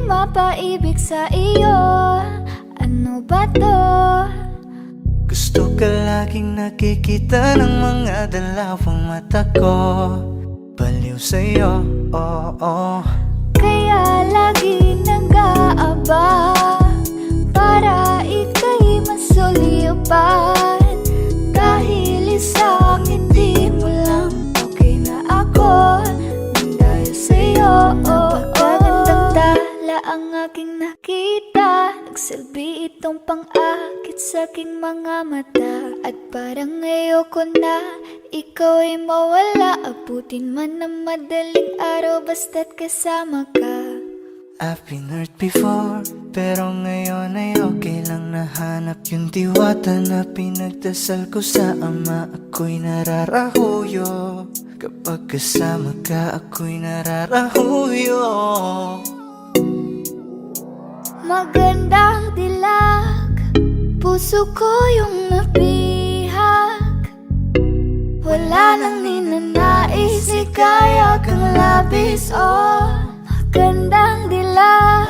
mapaibig sa iyo. Ano ba to? Gusto ka laging nakikita ng mga dalawang mata ko. Baliw sa'yo, oo. Kaya lagi nag-aabang para ika'y masulipan. Dahil isang ngiti mo lang, okay na ako nang dahil sa'yo. Napakagandang tala ang aking nakita. Nagsilbi itong pang-akit sa aking mga mata. At parang ayoko na ikaw ay mawala. Abutin man ng madaling araw basta't kasama ka. I've been hurt before, pero ngayon ay okay lang. Nahanap yung diwata na pinagdasal ko sa Ama. Ako'y nararahuyo, kapag kasama ka ako'y nararahuyo. Magandang dilag, puso ko yung nabihag. Wala nang ninanais, ikaya kang labis. Oh, magandang dilag.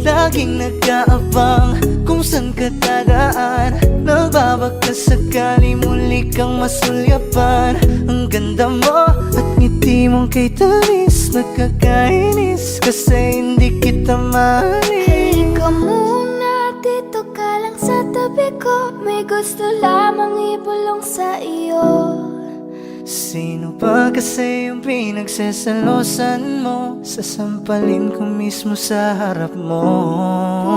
Laging nag-aabang kung saan ka dadaan. Nagbabaka sakali muli kang masulyapan. Ang ganda mo at ngiti mong kay tamis. Nakakainis kasi hindi kita maalis. Halika muna, dito ka lang sa tabi ko. May gusto lamang ibulong sa iyo. Sino ba kasi yung pinagsasalosan mo? Sasampalin ko mismo sa harap mo.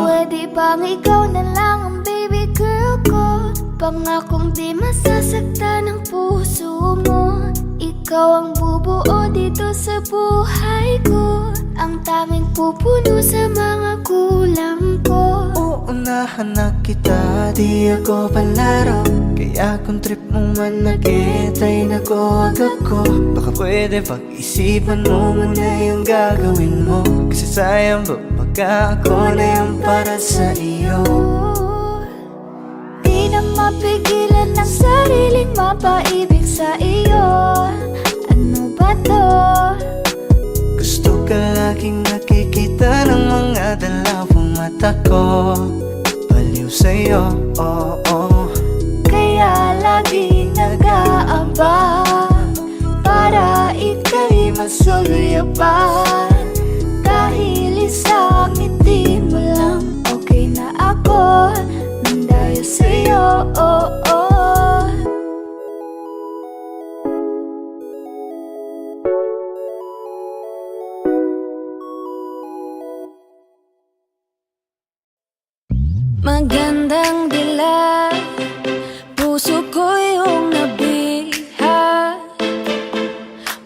Pwede bang ikaw na lang ang baby girl ko? Pangakong di masasaktan ang puso mo. Ikaw ang bubuo dito sa buhay ko. Ang tanging pupuno sa mga kulang ko. Uunahan na kita, di ako palaro. Kaya kung trip mo man nag-etay na ko ako. Baka pwede pag-isipan mo muna yung gagawin mo. Kasi sayang ba pagka ako na yung para sa iyo. Di na mapigilan ng sariling mapaibig sa iyo. Ano ba to? Gusto ka laging nakikita ng mga dalawang mata ko. Baliw sa'yo, oo. Kaya lagi nag-aabang para ika'y masulyapan. Dahil isang ngiti mo lang, okay na ako nang dahil sa'yo. Magandang dilag, puso ko yung nabihag.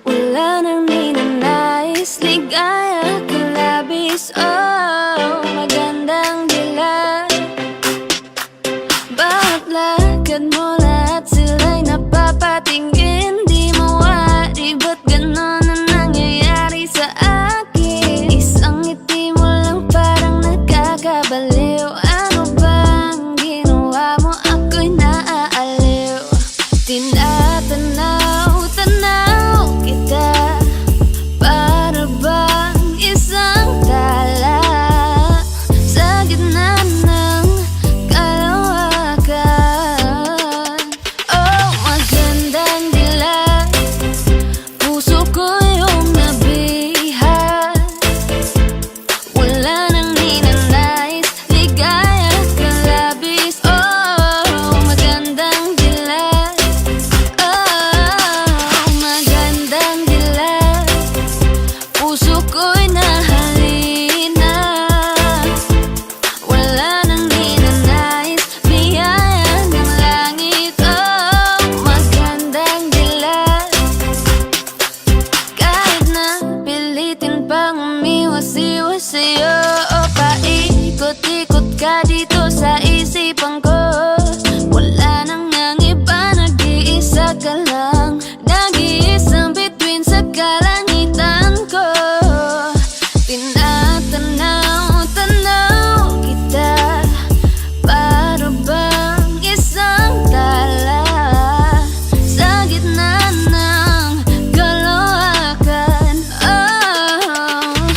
Wala nang ninanais, ligaya ka labis. Oh, magandang dilag. Bawat lakad mo lahat sila'y napapatingin. Di mawari, ba't ganon ang nangyayari sa akin? Isang ngiti mo lang parang nagkakabaliw. Tinatanaw kita para bang isang tala sa gitna ng kalawakan. Oh, magandang dilag, puso ko yung nabihag. Wala nang ninanais, ligaya ka labis. Oh, magandang dilag. Puso ko'y nahalina. Wala nang ninanais, biyaya ng langit. Oh, magandang dilag. Kahit na pilitin pang umiwas-iwas sa'yo, o paikot-ikot ka dito sa isipan ko. Wala nang ang iba, nag-iisa ka lang. Nag-iisang bituin sa kalangitan ko. Tinatanaw kita para bang isang tala sa gitna ng kalawakan. Oh,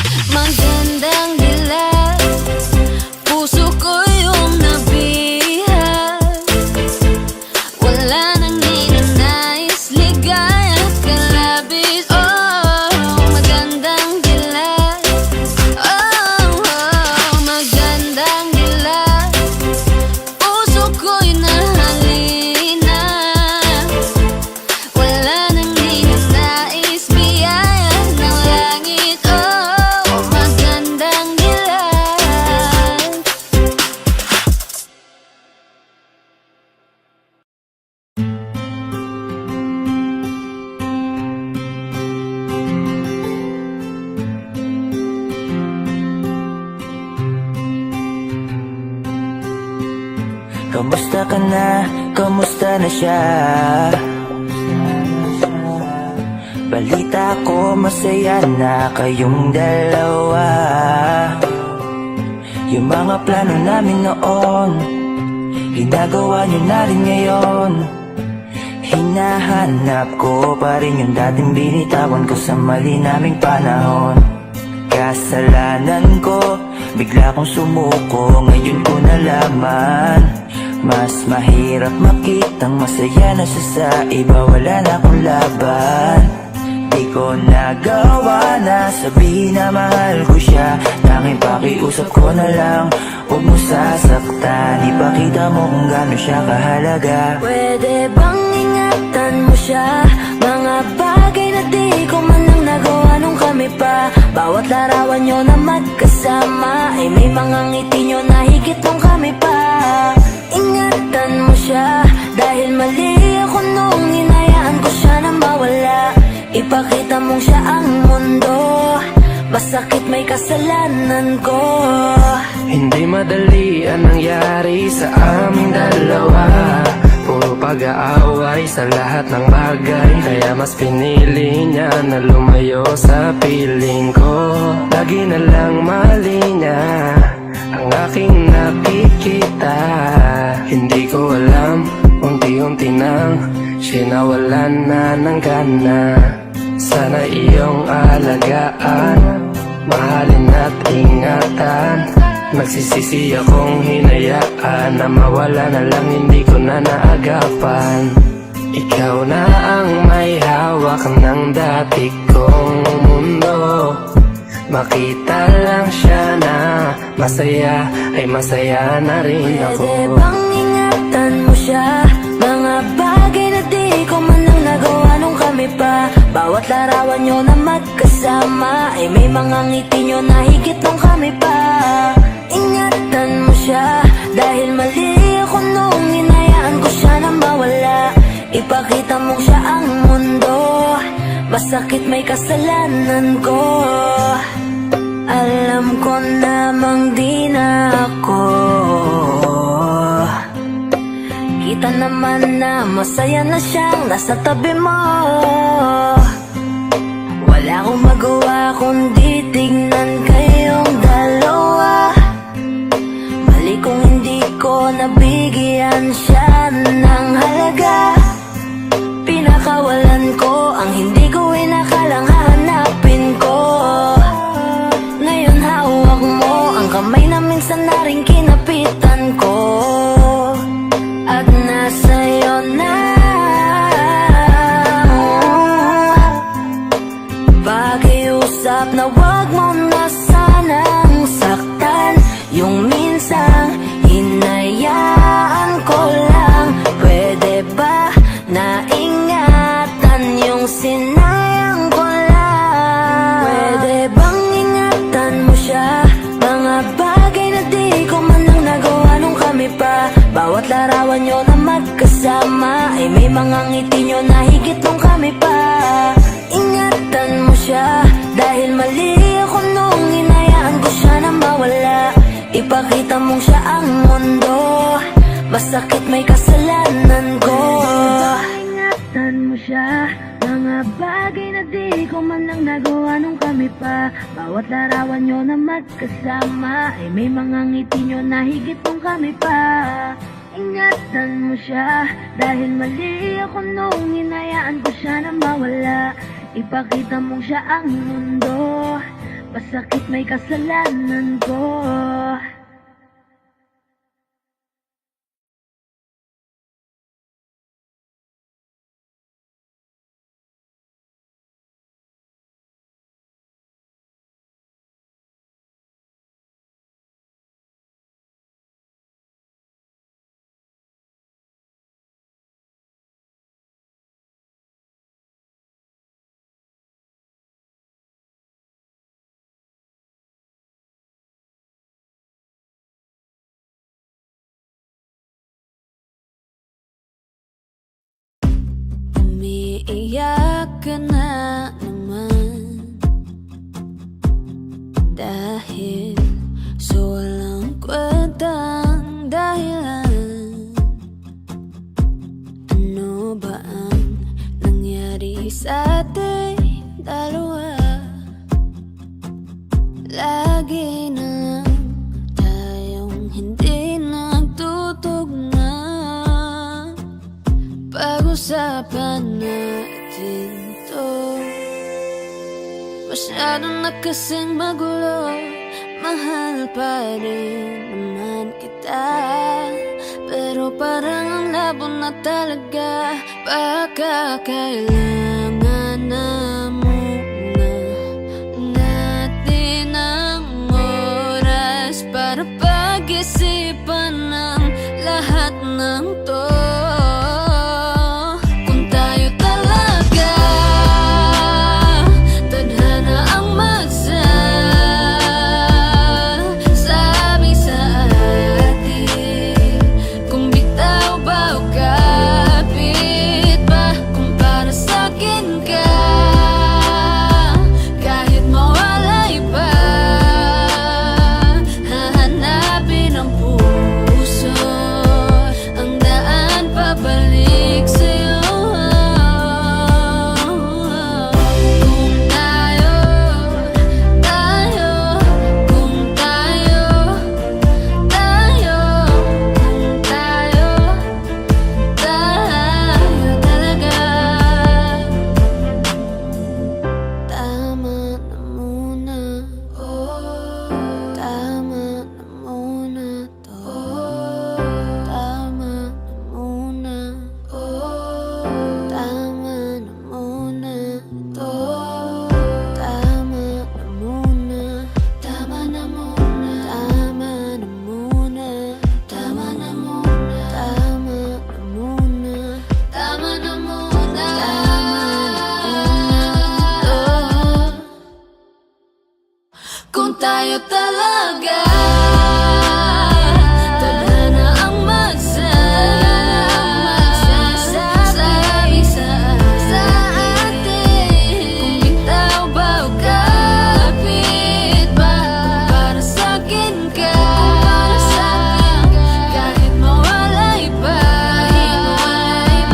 Kamusta ka na? Kamusta na siya? Balita ko masaya na kayong dalawa. Yung mga plano namin noon, ginagawa nyo na rin ngayon. Hinahanap ko pa rin yung dating binitawan ko sa mali naming panahon. Kasalanan ko, bigla kong sumuko, ngayon ko nalaman. Mas mahirap makitang masaya na siya sa iba, wala na akong laban. Di ko nagawa na sabihin na mahal ko siya, tanging pakiusap ko na lang, huwag mo sasaktan. Ipakita mo kung gaano siya kahalaga. Pwede bang ingatan mo siya? Mga bagay na di ko man lang nagawa nung kami pa. Bawat larawan nyo na magkasama ay may mga ngiti nyo na higit nung kami pa. Ingatan mo siya dahil mali ako nung hinayaan ko siya na mawala. Ipakita mong siya ang mundo, masakit may kasalanan ko. Hindi madali ang nangyari sa aming dalawa. Puro pag-aaway sa lahat ng bagay, kaya mas pinili niya na lumayo sa piling ko. Lagi na lang mali niya ang aking nakikita. Hindi ko alam, unti-unti nang sinawalan na ng gana. Sana iyong alagaan, mahalin at ingatan. Nagsisisi akong hinayaan na mawala na lang, hindi ko na naagapan. Ikaw na ang may hawak ng dati kong mundo. Makita lang siya na masaya, ay masaya na rin ako. Pwede bang ingatan mo siya? Mga bagay na di ko man lang nagawa nung kami pa. Bawat larawan nyo na magkasama ay may mga ngiti nyo na higit nung kami pa. Ingatan mo siya dahil mali ako nung hinayaan ko siya na mawala. Ipakita mong siya ang mundo, masakit may kasalanan ko. Alam ko namang di na ako. Kita naman na masaya na siyang nasa tabi mo. Wala akong magawa kundi tignan kayong dalawa. Mali kung hindi ko nabigyan siya ng halaga. Pinakawalan ko ang hindi ko inakalang hahanapin ko. Ngayon hawak mo ang kamay na minsan na rin kinapitan ko. At nasa'yo na. Pakiusap na wag mo na sanang saktan. Yung minsang hinayaan ko lang. Pwede ba na ingatan yung sinayang ko lang? Pwede bang ingatan mo siya? Mga bagay na di ko man lang nagawa nung kami pa. Bawat larawan nyo na magkasama ay may mga ngiti nyo na higit nung kami pa. Ingatan mo siya dahil mali ako nung hinayaan ko siya na mawala. Ipakita mong siya ang mundo, masakit may kasalanan ko. Ingatan mo siya, mga bagay na di ko man lang nagawa nung kami pa. Bawat larawan nyo na magkasama ay may mga ngiti nyo na higit nung kami pa. Ingatan mo siya dahil mali ako nung hinayaan ko siya na mawala. Ipakita mong siya ang mundo, masakit may kasalanan ko. Umiiyak ka na naman dahil sa walang kwentang dahilan. sa ating dalawa. Lagi na lang tayong hindi nagtutugma. Pag-usapan natin to. Masyado na kasing magulo. Mahal pa rin naman kita, pero parang ang labo na talaga. Baka kailangan na muna natin ang oras para pag-isipan ng lahat ng to. Kung tayo talaga tadhana ang magsasabi sa atin, kung bitaw ba o kapit ba, kung para sa'kin ka, kahit mawalay pa, hahanapin ang puso, ang daan pabalik sa'yo. Kung tayo, kung tayo, kung tayo talaga. Tama na muna, tama na muna to. Tama na muna, tama na muna to. Tama na muna, tama na muna, tama na muna, tama na muna, tama na muna, tama na muna, kung tayo talaga tadhana ang magsasabi sa atin, kung bitaw ba o kapit ba, para sa'kin ka, kahit mawalay pa,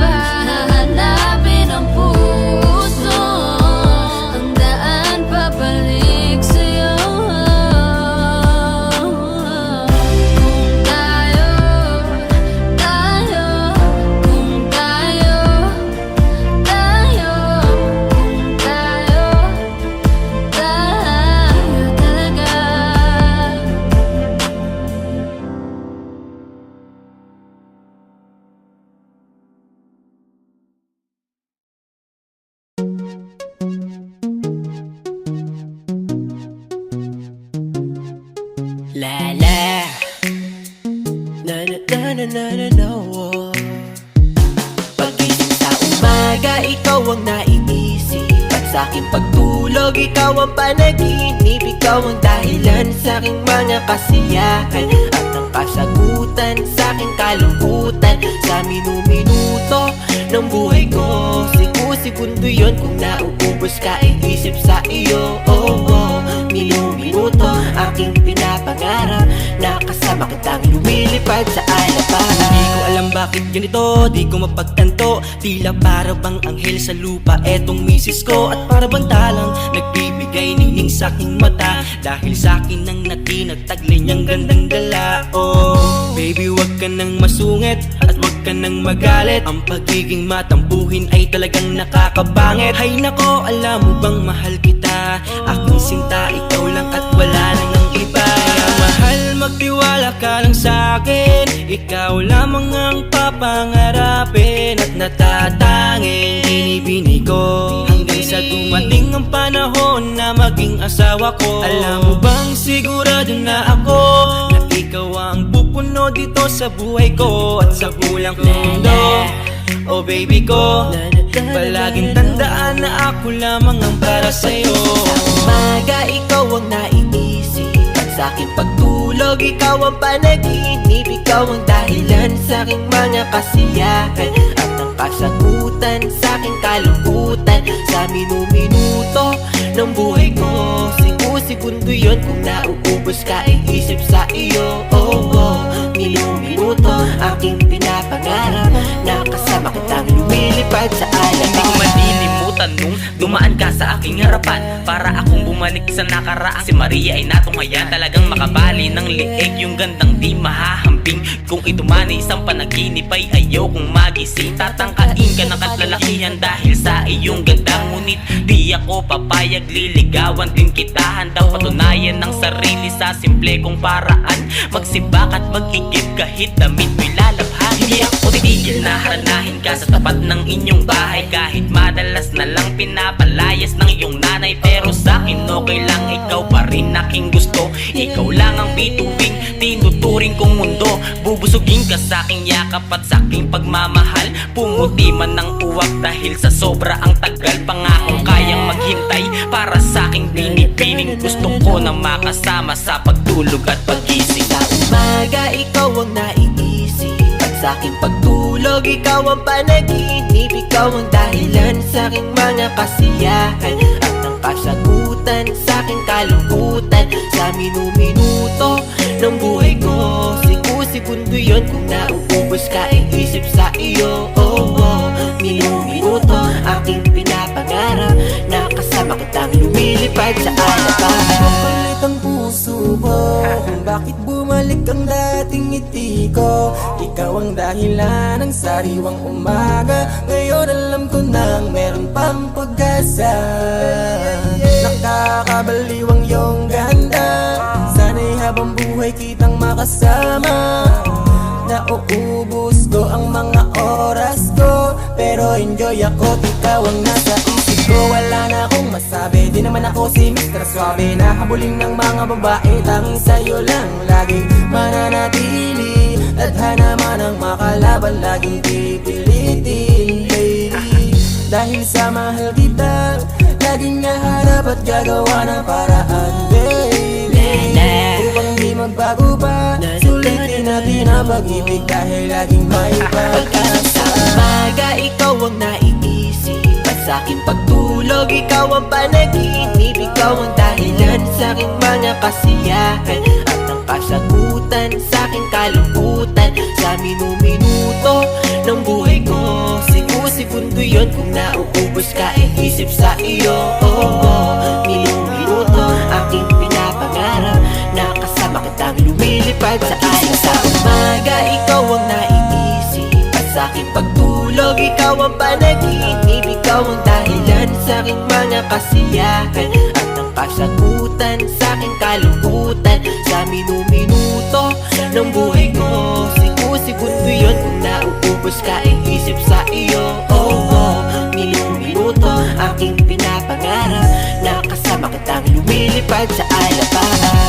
hahanapin ang puso, ang daan pabalik sa'yo. Kung tayo, kung tayo, kung tayo talaga. La la na na na na na na na oh. Pag-isip sa umaga, ikaw ang naiisip, at sa aking pagtulog, ikaw ang panaginip. Ikaw ang dahilan sa aking mga kasiyahan, at ang kasagutan sa aking kalungkutan. Sa minuto ng buhay ko, segundo yun kung nauubos ka, iisip sa iyo. Minuto aking pinapangarap, nakasama kitang lumilipad sa alapahan. Di ko alam bakit ganito, di ko mapagtanto. Tila para bang anghel sa lupa etong misis ko, at para bang talang nagbibigay ningning sa aking mata, dahil sa akin ang natinagtaglay niyang gandang dala. Oh, baby, wag ka nang masungit at wag ka nang magalit. Ang pagiging matampuhin ay talagang nakakabangit. Hay nako, alam mo bang mahal kita, aking sinta, ikaw lang at wala nang ang iba. Kaya mahal, magtiwala ka lang sa'kin, ikaw lamang ang papangarapin at natatanging binibini ko, hanggang sa dumating ang panahon na maging asawa ko. Alam mo bang sigurado na ako na ikaw ang pupuno dito sa buhay ko at sa bulang mundo. Oh baby ko, palaging tandaan na ako lamang ang para sa'yo. Sa umaga, ikaw ang naiisip, at sa aking pagtulog, ikaw ang panaginip. Ikaw ang dahilan sa aking mga kasiyahan, at ang kasagutan sa aking kalungkutan. Sa minuto ng buhay ko, segundo yun kung nauubos ka, iisip sa iyo. Minuto aking pinapangarap, nakasama kitang lumilipad sa alapahan. Hindi ko malilimutan nung sa aking harapan, para akong bumalik sa nakaraan. Si Maria ay natunghayan, talagang makabali ng liig, yung gandang di mahahambing. Kung ito man ay isang panaginip ay ayaw kong magising. Tatangkain ka ng katlalakihan dahil sa iyong ganda, ngunit di ako papayag, liligawan din kita. Handang patunayan ng sarili sa simple kong paraan, magsibak at mag-igib kahit damit mo'y lalabhan. Hindi ako titigil na haranahin ka sa tapat ng inyong bahay, kahit madalas na lang pinapalayas ng iyong nanay. Pero sa'kin okay lang, ikaw pa rin aking gusto. Ikaw lang ang bituing tinuturing kong mundo. Bubusugin ka sa'king yakap at sa'king pagmamahal. Pumuti man ng uwak dahil sa sobra ang tagal. Pangakong kayang maghintay para sa'king binibining. Gusto ko na makasama sa pagtulog at pagising. Sa umaga, ikaw ang naiisip, at sa aking pagtulog, ikaw ang panaginip. Ikaw ang dahilan sa aking mga kasiyahan, at ang kasagutan sa aking kalungkutan. Sa minuto ng buhay ko, segundo yun. Kung nauubos ka, iisip sa iyo. Minuto aking pinapangarap, nakasama kitang lumilipad sa alabahan. Mapalit ang puso mo kung bakit bumalik ang dating ngiti ko. Ikaw ang dahilan ng sariwang umaga. Ngayon alam ko nang meron pang pag-asa. Nakakabaliw ang iyong ganda, sana'y habang buhay kitang makasama. Nauubos ko ang mga oras ko, pero enjoy ako, ikaw ang nasa isip ko. Wala na akong masabi, di naman ako si Mr. Suave, nahabulin ng mga babae, tanging sa'yo lang laging mananatili. Tadhana man ang makalaban, laging pipilitin, baby. Dahil sa mahal kita, laging naharap at gagawa ng paraan, baby. Upang di magbago pa, sulitin natin ang pag-ibig dahil laging may pag-asa. Sa umaga, ikaw ang naiisip, at sa aking pagtulog, ikaw ang panaginip. Ikaw ang dahilan sa aking mga kasiyahan, at ang kasagutan sa aking kalungkutan. Sa minuto ng buhay ko, segundo yun. Kung nauubos ka, iisip sa iyo. Minuto aking pinapangarap, nakasama kitang lumilipad sa alabahan. Sa umaga, ikaw ang naiisip, at sa aking pagtulog, ikaw ang panaginip. Ikaw ang dahilan sa aking mga kasiyahan, at ang kasagutan sa aking kalungkutan. Sa minuto ng buhay ko, segundo yun. Kung nauubos ka, iisip sa iyo. Minuto aking pinapangarap, nakasama kitang lumilipad sa alabahan.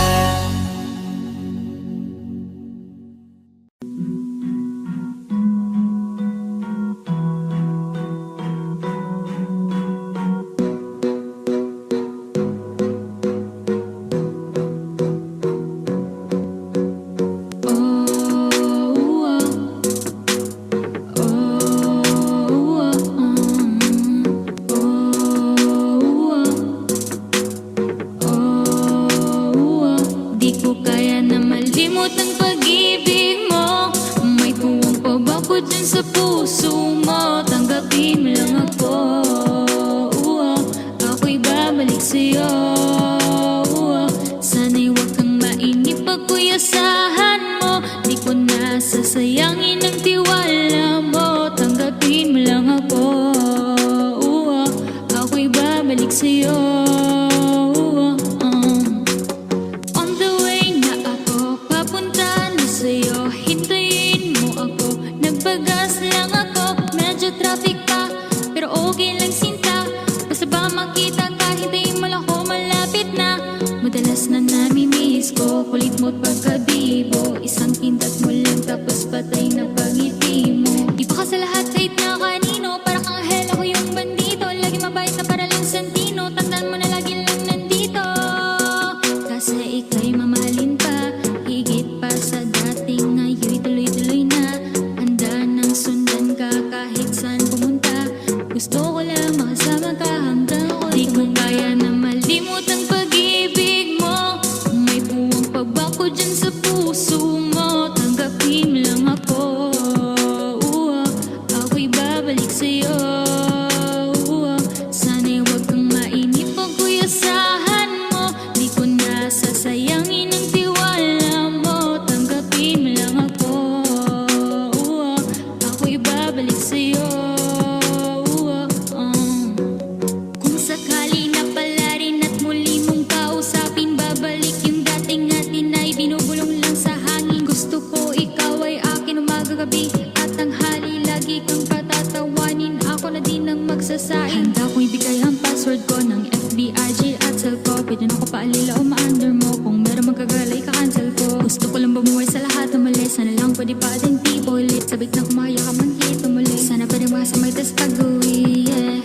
ding tipo ulit. Sabik na kumaya ka man hito muli. Sana pa rin masamay tas pag-uwi, yeah.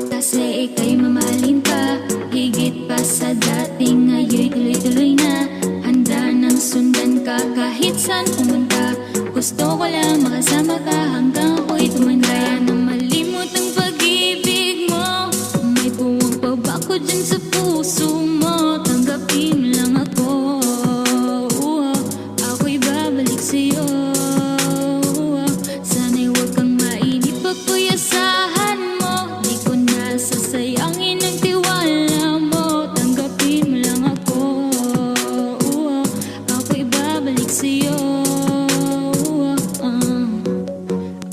Kasi ika'y mamahalin pa, higit pa sa dating. Ngayon tuloy-tuloy na, handa nang sundan ka kahit saan pumunta. Gusto ko lang makasama ka hanggang ako'y tumanda. Kaya na malimot ang pag-ibig mo, may buwang pa ba ko dyan sa puso mo? Tanggapin mo lang ako, ako'y babalik sa'yo. Sana'y huwag kang mainip pag ko'y asahan mo. Di ko na sasayangin ang tiwala mo. Tanggapin mo lang ako, ako'y babalik sa'yo.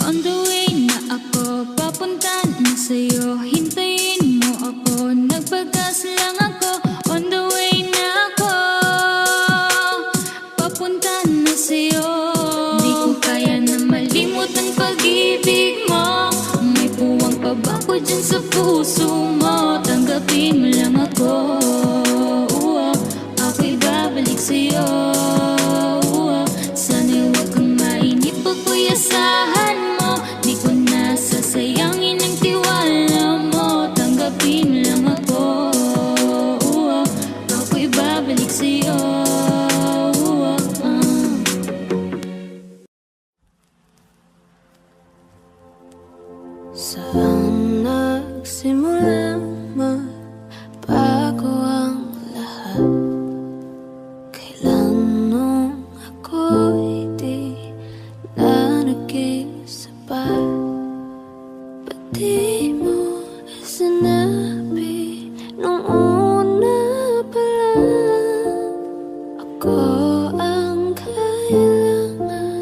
On the way na ako, papunta na sa'yo. Hintayin mo ako, nagpagas lang ako. On the way na ako, papunta na sa'yo. Di ko kaya na malimot ang pag-ibig mo, may puwang pa ba ko dyan sa puso mo? Tanggapin mo lang ako, ako'y babalik sa'yo. Sana'y huwag kang mainip pag ko'y asahan mo. Di ko na sasayangin ang tiwala mo. Tanggapin mo lang ako, ako'y babalik sa'yo. Saan nagsimulang magbago ang lahat? Kailan nung ako'y di na naging sapat? Ba't di mo sinabi nung una pa lang? Ako ang kailangan,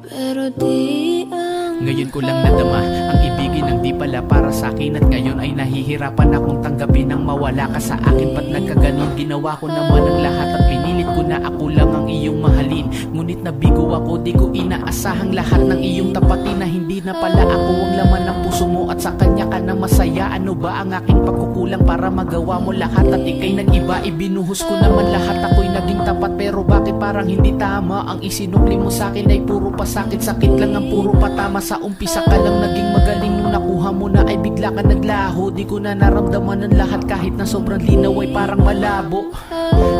pero di ang Ngayon ko lang nadama ang ibigin ng di pala para sa akin. At ngayon ay nahihirapan akong tanggapin ang mawala ka sa akin. Ba't nagkaganon? Ginawa ko naman ang lahat at pinilit ko na ako lang ang iyong mahalin. Ngunit nabigo ako, di ko inaasahang lahat ng iyong tapatin. Na hindi na pala ako ang laman ng puso mo at sa kanya ka na masaya. Ano ba ang aking pagkukulang para magawa mo lahat? At ika'y nag-iba, ibinuhos ko naman lahat. Ako'y naging tapat, pero bakit parang hindi tama? Ang isinukli mo sa akin ay puro pasakit. Sakit lang ang puro patama. Sa umpisa ka lang naging magaling, nung nakuha mo na ay bigla ka naglaho. Di ko na naramdaman ang lahat kahit na sobrang linaw ay parang malabo.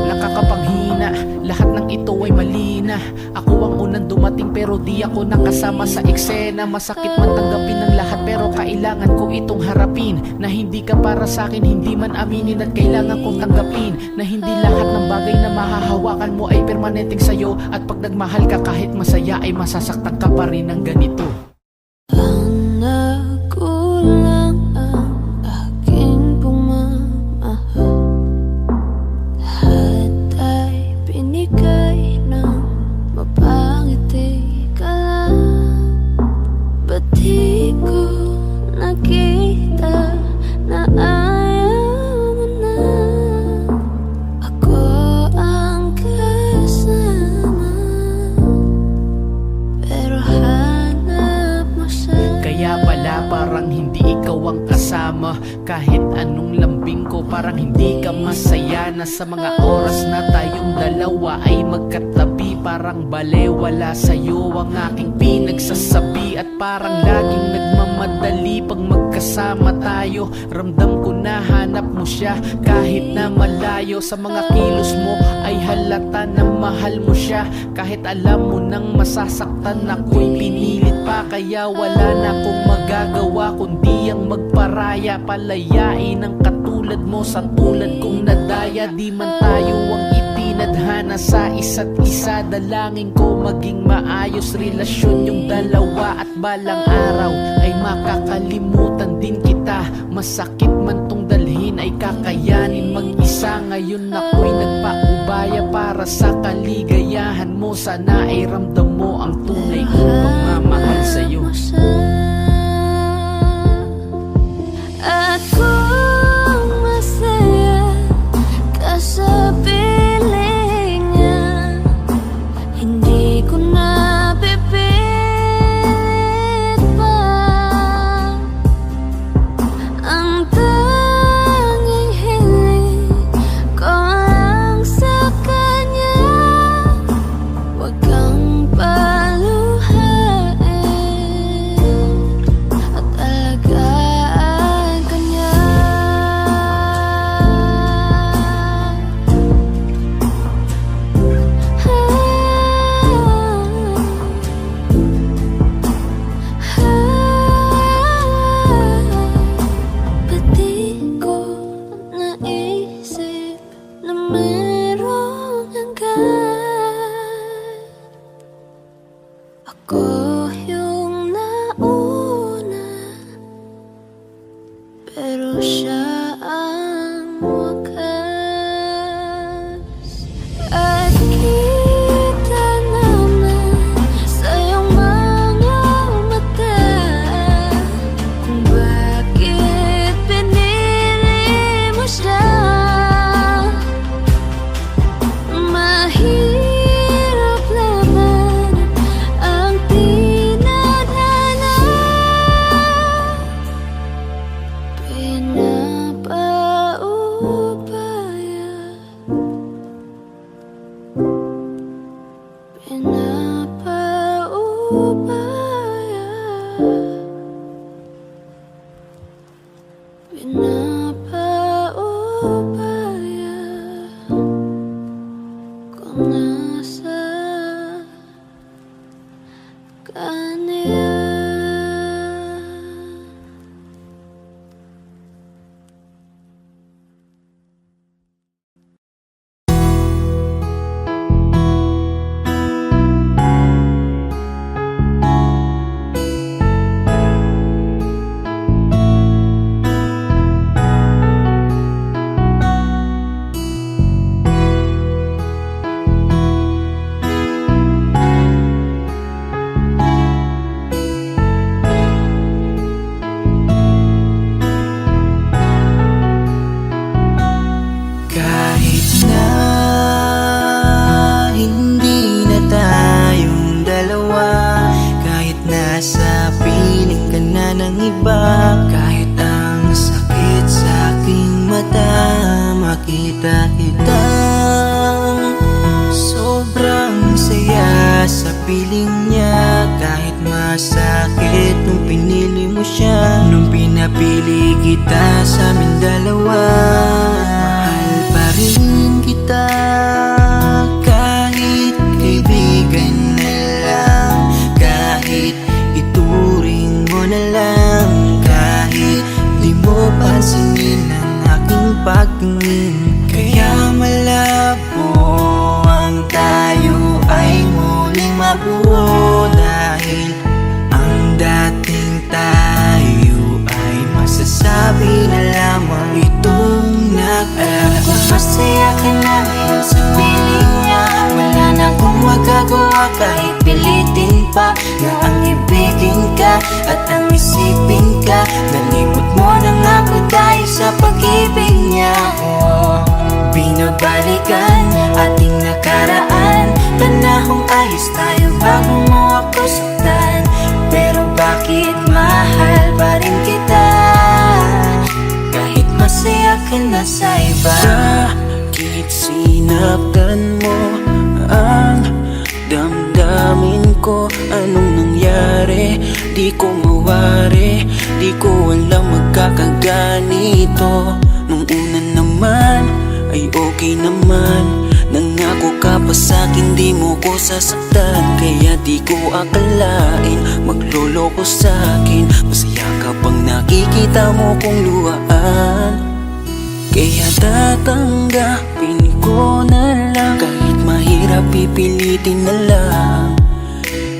Nakakapanghina, lahat ng ito ay mali na. Ako ang unang dumating pero di ako nakasama sa eksena. Masakit man tanggapin ng lahat pero kailangan ko itong harapin. Na hindi ka para sa akin, hindi man aminin. At kailangan kong tanggapin na hindi lahat ng bagay na mahahawakan mo ay permanenteng sa'yo. At pag nagmahal ka kahit masaya ay masasaktan ka pa rin ng ganito. ang nagkulang ang aking pumamahal. Lahat ay binigay ng mapangiti ka lang. Ba't di ko nakita na ayaw mo na? Ako ang kasama, pero hanap mo siya. Kaya pala parang hindi ikaw ang kasama. Kahit anong lambing ko parang hindi ka masaya. Na sa mga oras na tayong dalawa ay magkatabi, parang balewala sa'yo ang aking pinagsasabi. At parang laging nagmamadali pag magkasama tayo. Ramdam ko na hanap mo siya kahit na malayo. Sa mga kilos mo ay halata na mahal mo siya. Kahit alam mo nang masasaktan ako'y pinilit pa. Kaya wala na akong magagawa kundi ang magparaya. Palayain ang katulad mo sa tulad kong nadaya. Di man tayo ang itinadhana sa isa't isa. Dalangin ko maging maayos relasyon yung dalawa. At balang araw ay makakalimutan din kita. Masakit man tong dalhin ay kakayanin mag-isa. Ngayon ako'y nagpaubaya para sa kaligayahan mo. Sana ay ramdam mo ang tunay kong pagmamahal sa'yo. At kung masaya ka sa piling niya, hindi ko na pipilit pa. Ang tanging hiling ko lang sa kanya, wag kang paluhain at alagaan ka niya. Pati ko naisip na merong hanggan. Ako yung nauna, pero siya ang wakas. At kita naman sa iyong mga mata kung bakit pinili mo siya. Mahirap laban ang tinadhana, pinapaubaya, pinapaubaya, pinapaubaya kung nasa kanya. Kahit na hindi na tayong dalawa, kahit nasa piling ka na ng iba, kahit ang sakit sa aking mata, makita kita. Sobrang saya sa piling niya, kahit masakit nung pinili mo siya, nung pinapili kita sa amin dalawa. Mahal pa rin kita kahit kaibigan na lang, kahit ituring mo na lang, kahit di mo pansinin ang aking pagtingin. Kaya malabo ang tayo ay muling mabuo, dahil ang dating tayo ay masasabi na lamang itong nag-alala. Masaya ka na ngayon sa piling niya, wala na akong magagawa kahit pilitin pa na ang ibigin ka at ang isipin ka. Nalimot mo na nga ako dahil sa pag-ibig niya. Binabalikan ating nakaraan, panahong ayos tayo bago mo ako saktan. Pero bakit mahal pa rin kita kahit masaya ka na sa iba? Bakit sinaktan mo ang damdamin ko? Anong nangyari? Di ko mawari, di ko alam magkakaganito. Nung una naman ay okay naman, nangako ka pa sa'kin di mo ko sasaktan. Kaya di ko akalain magloloko sa'kin, masaya ka pang nakikita mo kong luhaan. Kaya tatanggapin ko na lang, kahit mahirap pipilitin na lang.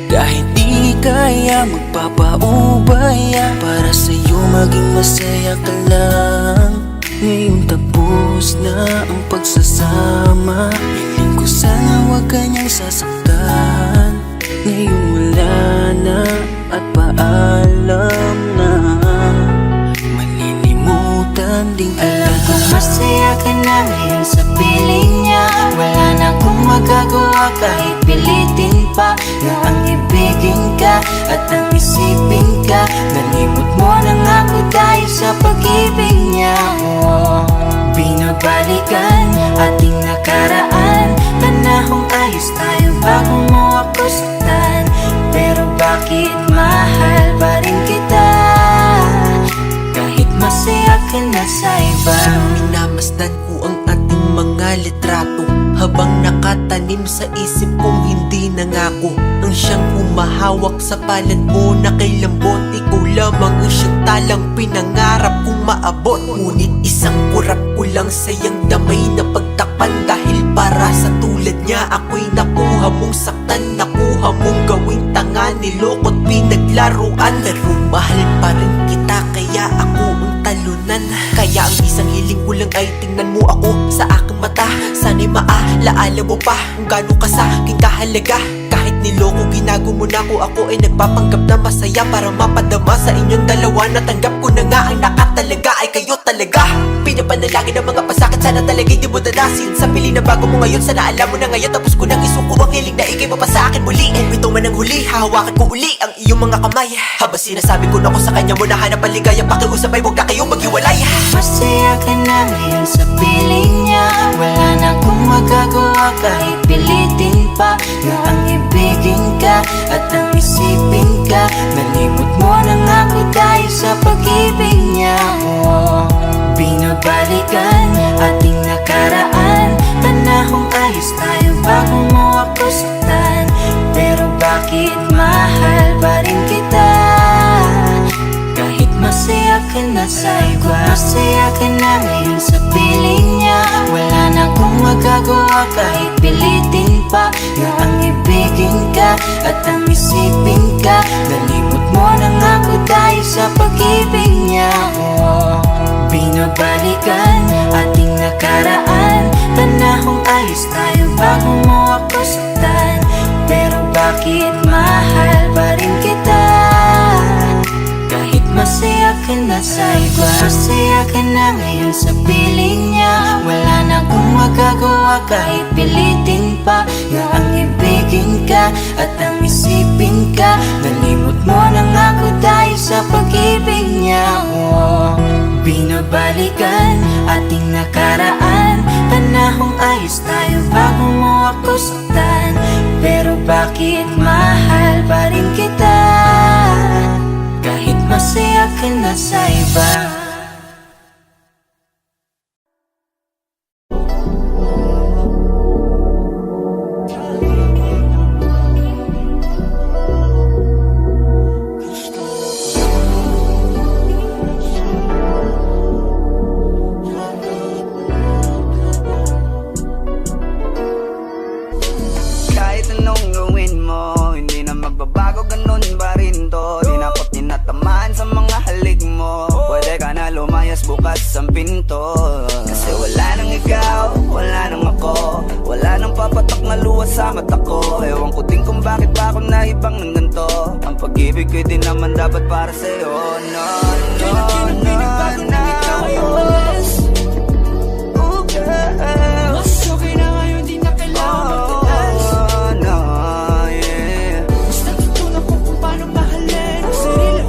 Kahit di kaya magpapaubaya, para sa'yo maging masaya ka lang. Ngayon tapos na ang pagsasama, hiling ko sana wag kanyang sasaktan. Ngayon wala na at paalam na, malilimutan din kita. Alam ko masaya ka na ngayon sa piling niya, wala na akong magagawa kahit pilitin pa na ang ibigin ka at ang isipin ka. Nalimot mo na nga ako dahil sa pag-ibig niya. Binabalikan ating nakaraan, panahong ayos tayo bago mo ako saktan. nakatanim sa isip kong hindi nangako. Ang siyang humahawak sa palad mo na kay lambot. Ikaw lamang ang siyang talang pinangarap kong maabot. Ngunit isang kurap ko lang sayang damay na pagtakpan. Dahil para sa tulad niya ako'y nakuha mong saktan. Nakuha mong gawing tanga, nilokot pinaglaruan. Pero mahal pa rin kita kaya ako ang talunan. Kaya ang isang hiling ko lang ay tingnan mo ako sa aking mata. Sana'y maalaala mo pa kung gaano ka sa aking kahalaga. Kahit niloko ginago mo na ako ay nagpapanggap na masaya para mapadama sa inyong dalawa. Natanggap ko na nga ang nakatalaga ay kayo talaga. Pinapanalangin ng mga pasakit, sana talaga di mo danasin. Sa pili na bago mo ngayon, sana alam mo na ngayon. Tapos ko nang isuko ang hiling na ikay pa sa akin muli. And ito man ang huli, hahawakan ko uli ang iyong mga kamay. Habang sinasabi ko na ko sa kanya mo na hanap ang ligaya. Pakiusap ay huwag na kayong maghiwalay. Masaya ka na ngayon sa piling niya. Wala na akong magagawa kahit pilitin pa. Na ang ibigin ka at ang isipin ka. Nalimot mo na nga ako dahil sa pag-ibig niya. Binabalikan ating nakaraan. Panahong ayos tayo bago mo ako saktan. Pero bakit mahal pa rin kita? Kahit masaya ka na sa iba, masaya ka na ngayon sa piling niya. Wala na akong magagawa kahit pilitin pa. Na ang ibigin ka at ang isipin ka. Nalimot mo na nga ako dahil sa pag-ibig niya. Binabalikan ating nakaraan. Panahong ayos tayo bago mo ako saktan. Pero bakit mahal pa rin kita? Kahit masaya ka na sa iba, masaya ka na ngayon sa piling niya. Wala na akong magagawa kahit pilitin pa. Na ang ibigin ka at ang isipin ka. Nalimot mo na nga ako dahil sa pag-ibig niya. Binabalikan ating nakaraan. Panahong ayos tayo bago mo ako saktan. Pero bakit mahal pa rin kita? Kahit masaya ka na sa iba. Kahit anong gawin mo, hindi na magbabago, ganun pa rin to. Di na ko tinatamaan sa mga halik mo. Pwede ka na lumayas, bukas ang pinto. Kasi wala nang ikaw, wala nang ako. Wala nang papatok na luha sa mata ko. Ewan ko din kung bakit pa ako naibang ng ganito. Ang pag-ibig ko'y di naman dapat para sa'yo. No, no, no, no. Oh, girl. Mas okay na ngayon, di na kailangan magtaas. Mas natutunan ko kung paano mahalin ang sarili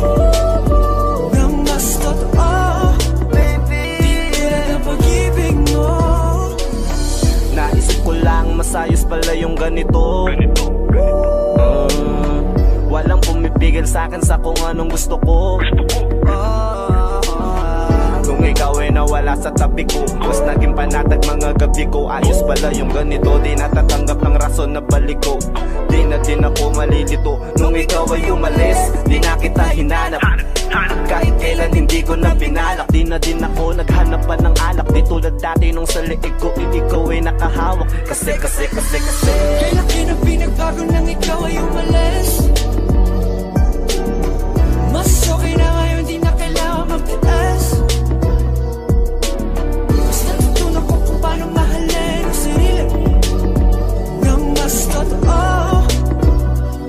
nang mas totoo. Di tulad ang pag-ibig mo. Naisip ko lang masayos pala yung ganito. Walang pumipigil sa'kin sa kung anong gusto ko. Kung ikaw ay nawala sa tabi ko, mas naging panatag mga gabi ko. Ayos pala yung ganito, di natatanggap ng rason na balik ko. Di na din ako malilito nung ikaw ay umalis. Di na kita hinanap, kahit kailan hindi ko na binalak. Di na din ako naghanap pa ng alak. Di tulad dati nung sa liig ko, ikaw ay nakahawak. Kasi Kailan pinagbago nang ikaw ay umalis? Mas okay na ngayon, di na kailangan magtaas. Mas natutunan ko kung paano mahalin ang sarili nang mas totoo.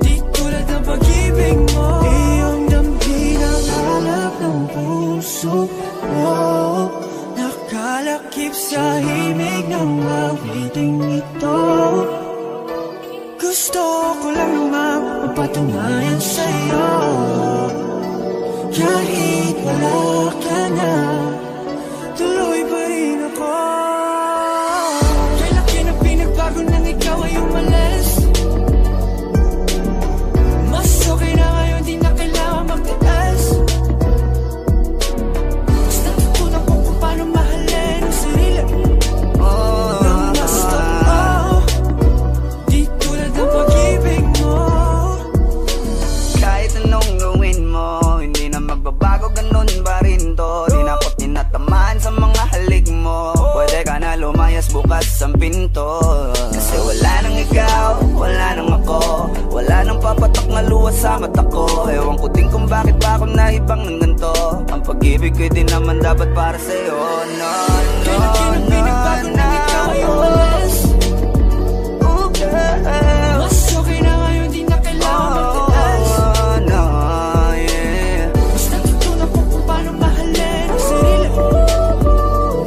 Di tulad ng pag-ibig mo. Iyong damhin ang hanap ng puso mo. Nakalakip sa himig ng awiting ito. Gusto ko lang naman mapatunayan sa'yo. Kahit wala ka na, tuloy pa rin ako. Kailan pinagbago nang ikaw ay umalis? Mas okay na ngayon, di na kailangan magtaas. Mas natutunan ko kung paano mahalin ang sarili nang mas totoo. gawin to. Kasi wala nang ikaw, wala nang ako, wala nang papatak na luha sa mata ko. Ewan ko din kung bakit ba ako naibang ng ganito. Ang pag-ibig ko'y di naman dapat para sa'yo. No, no, no, no, umalis. oh girl. Mas okay na ngayon, di na kailangan magtiis. Oh, no, yeah. Mas natutunan ko kung paano mahalin ang sarili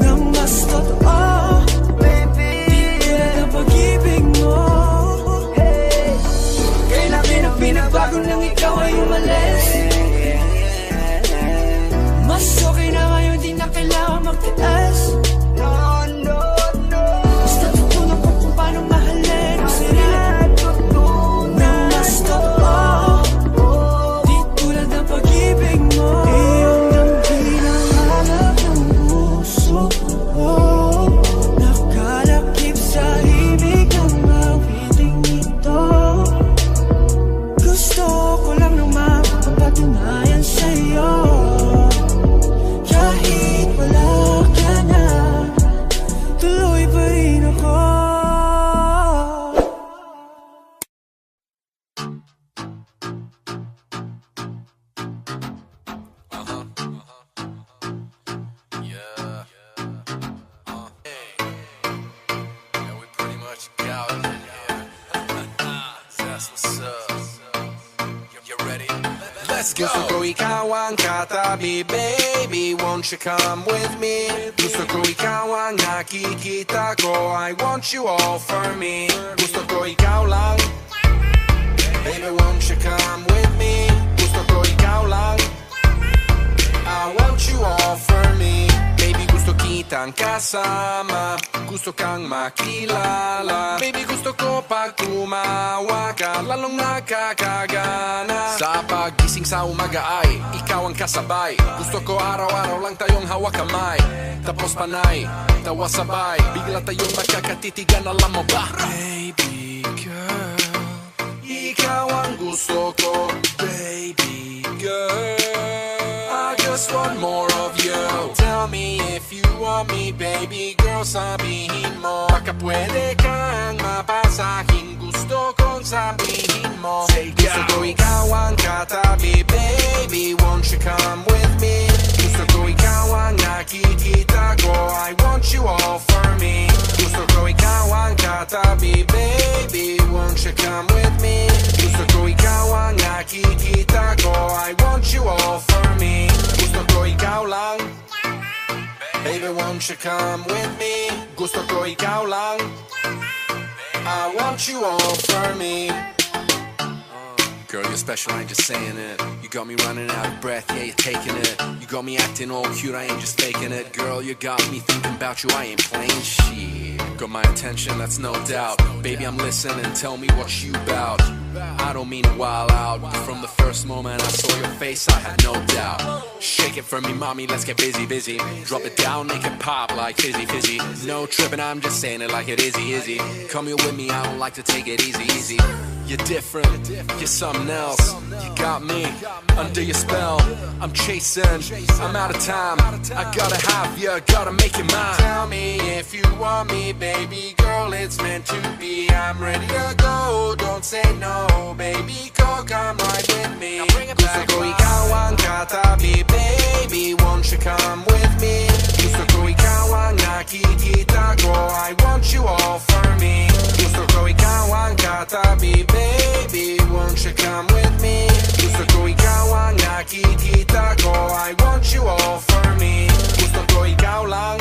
nang mas totoo. Baby, Di tulad ng pag-ibig mo. Kailangan ang binabago nang ikaw ay umalis. Mas okay na ngayon, di na kailangan magtiis. no, no, no. Mas natutunan ko kung paano mahalin ang sarili nang mas totoo. Di tulad ng pag-ibig mo. Iyong ang hinahanap ng puso ko. Nakalakip sa himig ng awiting ito. Gusto ko lang naman mapatunayan sa'yo. Kahit wala ka na, tuloy pa rin ako. Gusto ko ikaw ang katabi, baby, won't you come with me? Gusto ko ikaw ang nakikita ko, I want you all for me. Gusto ko ikaw lang, baby, won't you come with me? Gusto ko ikaw lang, I want you all for me. Baby, gusto kitang kasama, gusto kang makilala. Baby, gusto ko pag tumawa ka, lalong nakakagana. Sa pagising sa umaga ay ikaw ang kasabay. Gusto ko araw-araw lang tayong hawak kamay, tapos panay, tawa sabay, bigla tayong magkakatitigan, alam mo ba? Baby girl, ikaw ang gusto ko. Baby girl, I just want more of you. Tell me if you want me, baby girl, sabihin mo. Baka pwede kang mapasahin, gusto kong sabihin mo. Gusto ko ikaw ang katabi, baby, won't you come with me? Gusto ko ikaw ang nakikita ko, I want you all for me. Gusto ko ikaw ang katabi, baby, won't you come with me? Gusto ko ikaw ang nakikita ko, I want you all for me. Gusto ko ikaw lang, baby, won't you come with me? Gusto ko ikaw lang, I want you all for me. Girl, you're special, I ain't just saying it. You got me running out of breath, yeah, you're taking it. You got me acting all cute, I ain't just faking it. Girl, you got me thinking about you, I ain't playing shit. Got my attention, that's no doubt. Baby, I'm listening, tell me what you bout. I don't mean to wild out, but from the first moment I saw your face, I had no doubt. Shake it for me, mommy, let's get busy, busy. Drop it down, make it pop like fizzy, fizzy. No tripping, I'm just saying it like it is easy. Come here with me, I don't like to take it easy, easy. You're different, you're something else. You got me under your spell. I'm chasing, I'm out of time. I gotta have you, gotta make you mine. Tell me if you want me, baby girl, it's meant to be. I'm ready to go, don't say no, baby girl, come right with me. Gusto ko ikaw ang katabi, baby, won't you come with me? Gusto ko ikaw ang nakikita ko, I want you all for me. Gusto ko ikaw ang katabi, baby, won't you come with me? Gusto ko ikaw ang nakikita ko, I want you all for me. Gusto ko ikaw lang,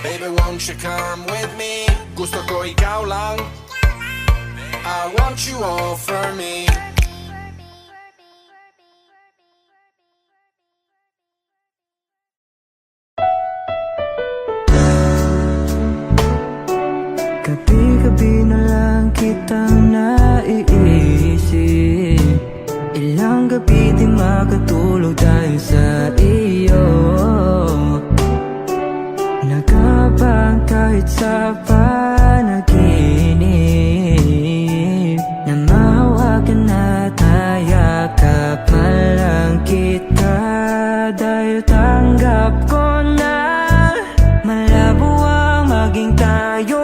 baby, won't you come with me? Gusto ko ikaw lang, I want you all for me. Gabi-gabi na lang kitang naiisip. Ilang gabi di makatulog dahil sa iyo. Nagkabang kahit sa panaginip, na mahawakan at hayakap man lang kita. Dahil tanggap ko na malabo ang maging tayo.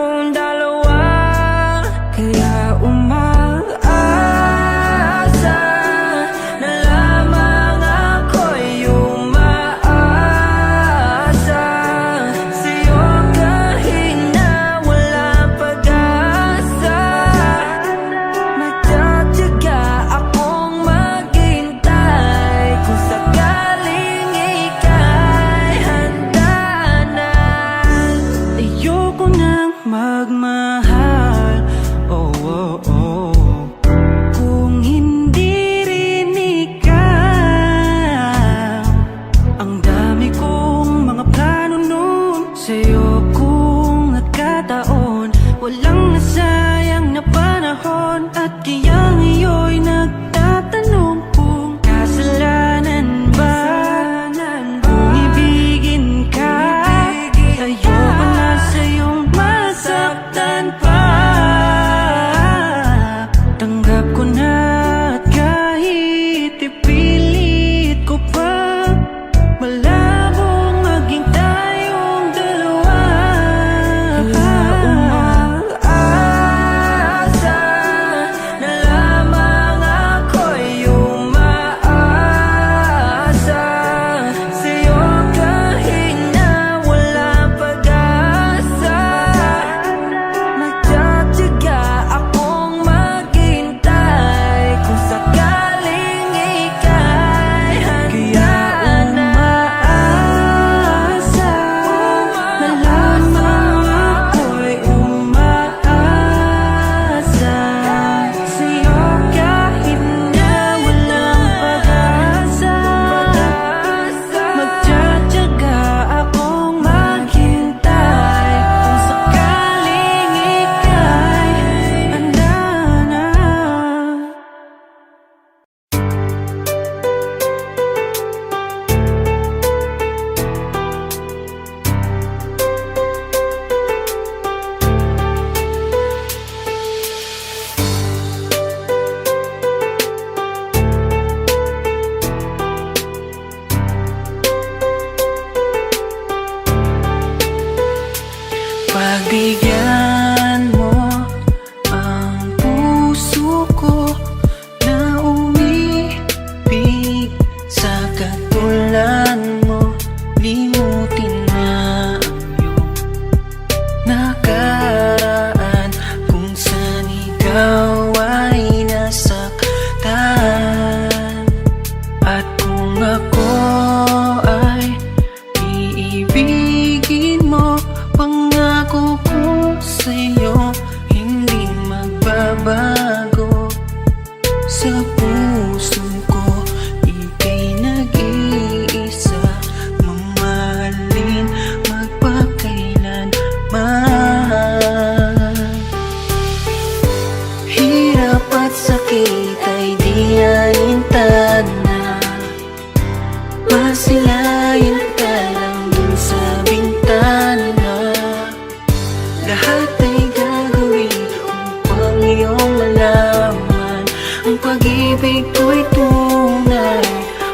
Ang pag-ibig ko'y tunay,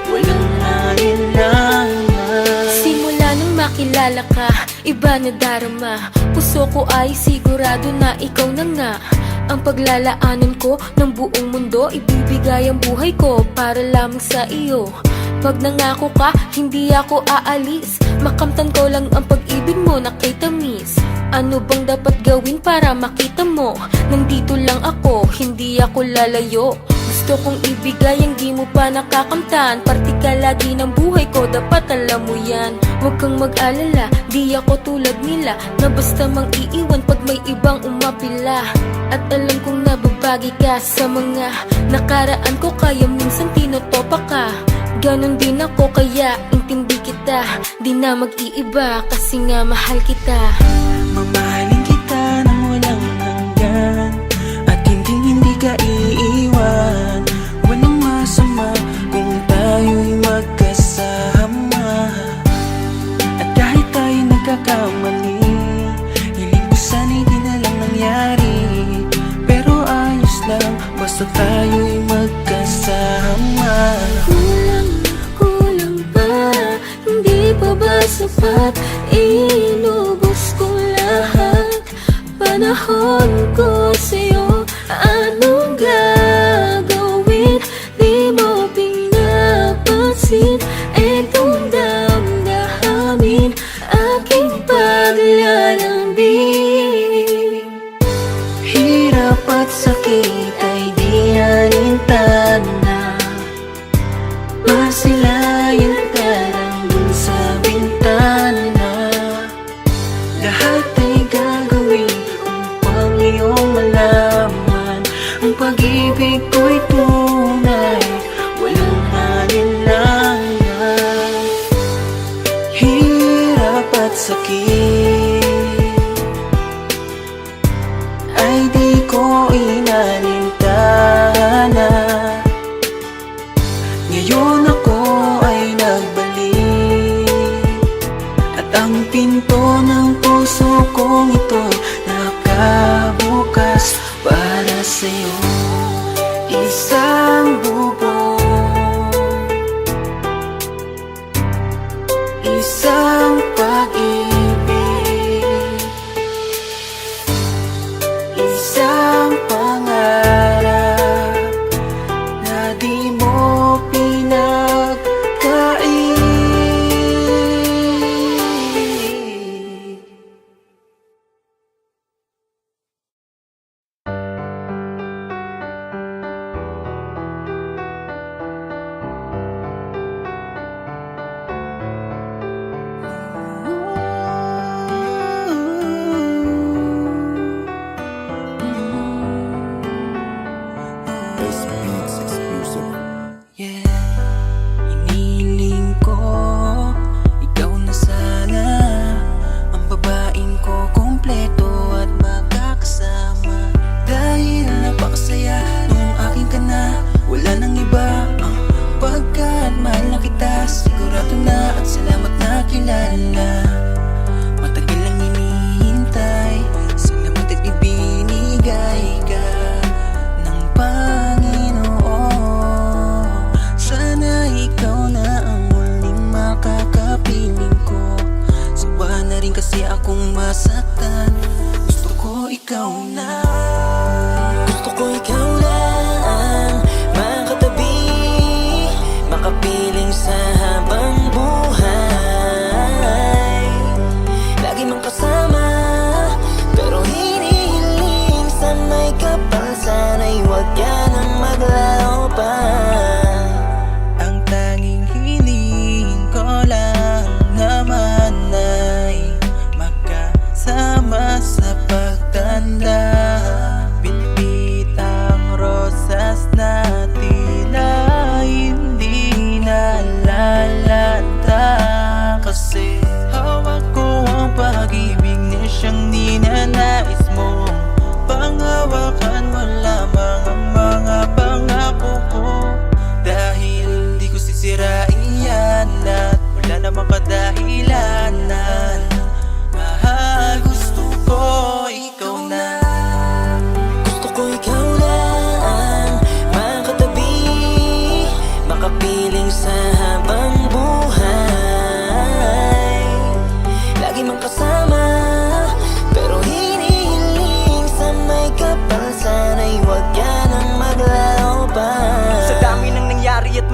walang alinlangan. Simula nang makilala ka, iba na darama. Puso ko ay sigurado na ikaw na nga. Ang paglalaanan ko ng buong mundo, ibibigay ang buhay ko para lamang sa iyo. Pag nangako ka, hindi ako aalis. Makamtan ko lang ang pag-ibig mo na kay tamis. Ano bang dapat gawin para makita mo? Nandito lang ako, hindi ako lalayo. Gusto kong ibigay ang di mo pa nakakamtan. Parte ka lagi ng buhay ko, dapat alam mo yan. Huwag kang mag-alala, di ako tulad nila na basta mang iiwan pag may ibang umapila. At alam kong nababagi ka sa mga nakaraan ko, kaya minsan tinotopa ka. Ganon din ako, kaya intindi kita. Di na mag-iiba kasi nga mahal kita. Mamahalin kita nang walang hanggan, at hindi ka iiwan. Walang masama kung tayo'y magkasama. At kahit tayo nagkakamali, hiling ko sana'y di na lang nangyari. Pero ayos lang, basta tayo'y magkasama. Kulang pa, hindi pa ba sapat? Inubos ko lahat panahon ko sa'yo. Anong gagawin? Di mo pinapansin itong damdamin, aking paglalambing. Hirap at sakit ay di alintana, masilayan ka lang dun sa bintana. Lahat ay gagawin upang iyong malaman ang pag-ibig ko'y tunay, walang alinlangan. Hirap at sakit ay di ko inalintana. Ngayon ako ay nagbalik, at ang pinto ng puso kong ito nakabukas para sa'yo. Isang bubong, isang pag-ibig, isang pangarap na di mo pinagkait. Yeah, iniling ko ikaw na sana, ang babaeng ko kompleto at magkakasama. Dahil napakasaya nung aking ka na, wala nang iba. Pagkat mahal na kita, sigurado na at salamat na kilala. Matagal lang hinihintay, salamat at ibinigay ka ng Panginoon. Sana ikaw na ang muling makakapiling ko. Sawa na rin kasi akong masaktan, gusto ko ikaw na. Gusto ko ikaw lang makatabi, makapiling sa habang buhay. Lagi mang kasama, pero hinihiling sa may kapal. Sana'y huwag ka nang maglaro pa. Ang tanging hiling ko lang naman ay makasama sa pagtanda. Bitbit ang rosas na tila hindi nalalanta, kasi hawak ko ang pag-ibig na siyang ninanais mo. Panghawakan mo lamang ang mga pangako ko, dahil di ko sisirain yan at wala namang kadahilanan. Mahal, gusto ko ikaw na. Gusto ko ikaw lang makatabi,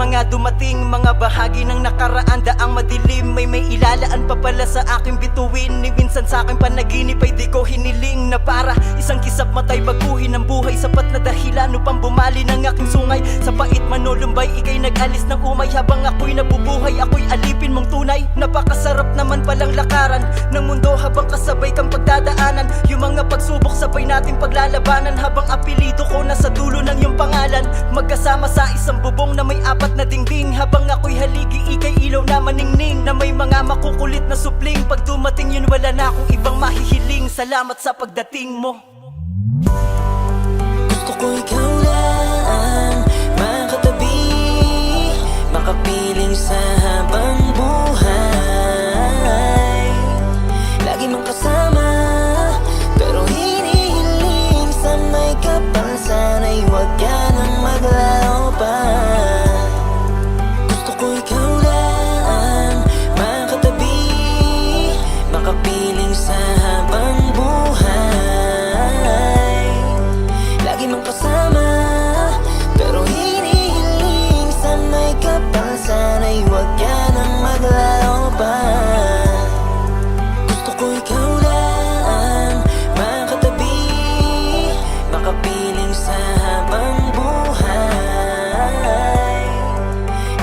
mga dumating, mga bahagi ng nakaraan, daang madilim. May ilalaan pa pala sa aking bituin. Ni minsan sa aking panaginip ay di ko hiniling na para isang kisap matay baguhin ang buhay. Sapat na dahilan upang bumali ng aking sungay. Sa pait manulumbay, ikay nag-alis ng umay. Habang ako'y nabubuhay, ako'y alipin mong tunay. Napakasarap naman palang lakaran ng mundo habang kasabay kang pagdadaanan. Yung mga pagsubok sabay nating paglalabanan. Habang apelido ko nasa dulo ng iyong pangalan. Magkasama sa isang bubong na may apat na dingding. Habang ako'y haligi, ikay ilaw na maningning. Na may mga makukulit na supling. Pag dumating yun, wala na akong ibang mahihiling. Salamat sa pagdating mo. Gusto ko ikaw lang makatabi, makapiling sa habang buhay. Lagi mong kasama, pero hinihiling sa may kapal. Sana'y huwag ka nang maglaho pa. Gusto ko ikaw lang makatabi, makapiling sa habang buhay. Lagi mong kasama, pero hinihiling sa may kapal. Sana'y huwag ka nang maglaho pa. Gusto ko ikaw lang makatabi, makapiling sa habang buhay.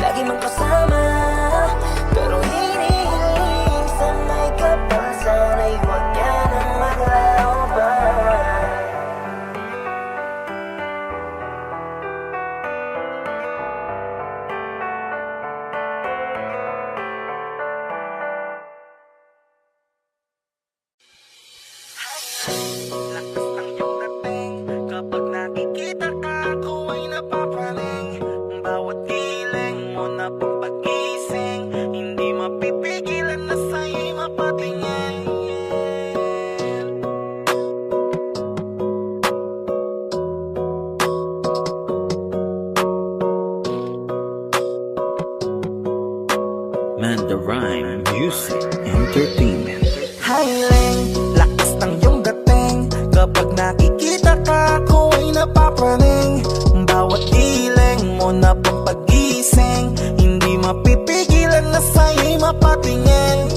Lagi mong kasama, pero hinihiling sa may kapal. Sana'y huwag ka nang maglaho pa. Lakas ng iyong dating, kapag nakikita ka, ako ay napapraning. Bawat giling mo na pampagising, hindi mapipigilan na sa'yo'y mapatingin. Mandarine Music Entertainment. Highling, lakas ng iyong dating, kapag nakikita ka, ako ay napapraning. Bawat giling mo na pampagising, hindi mapipigilan na sa'yo'y mapatingin.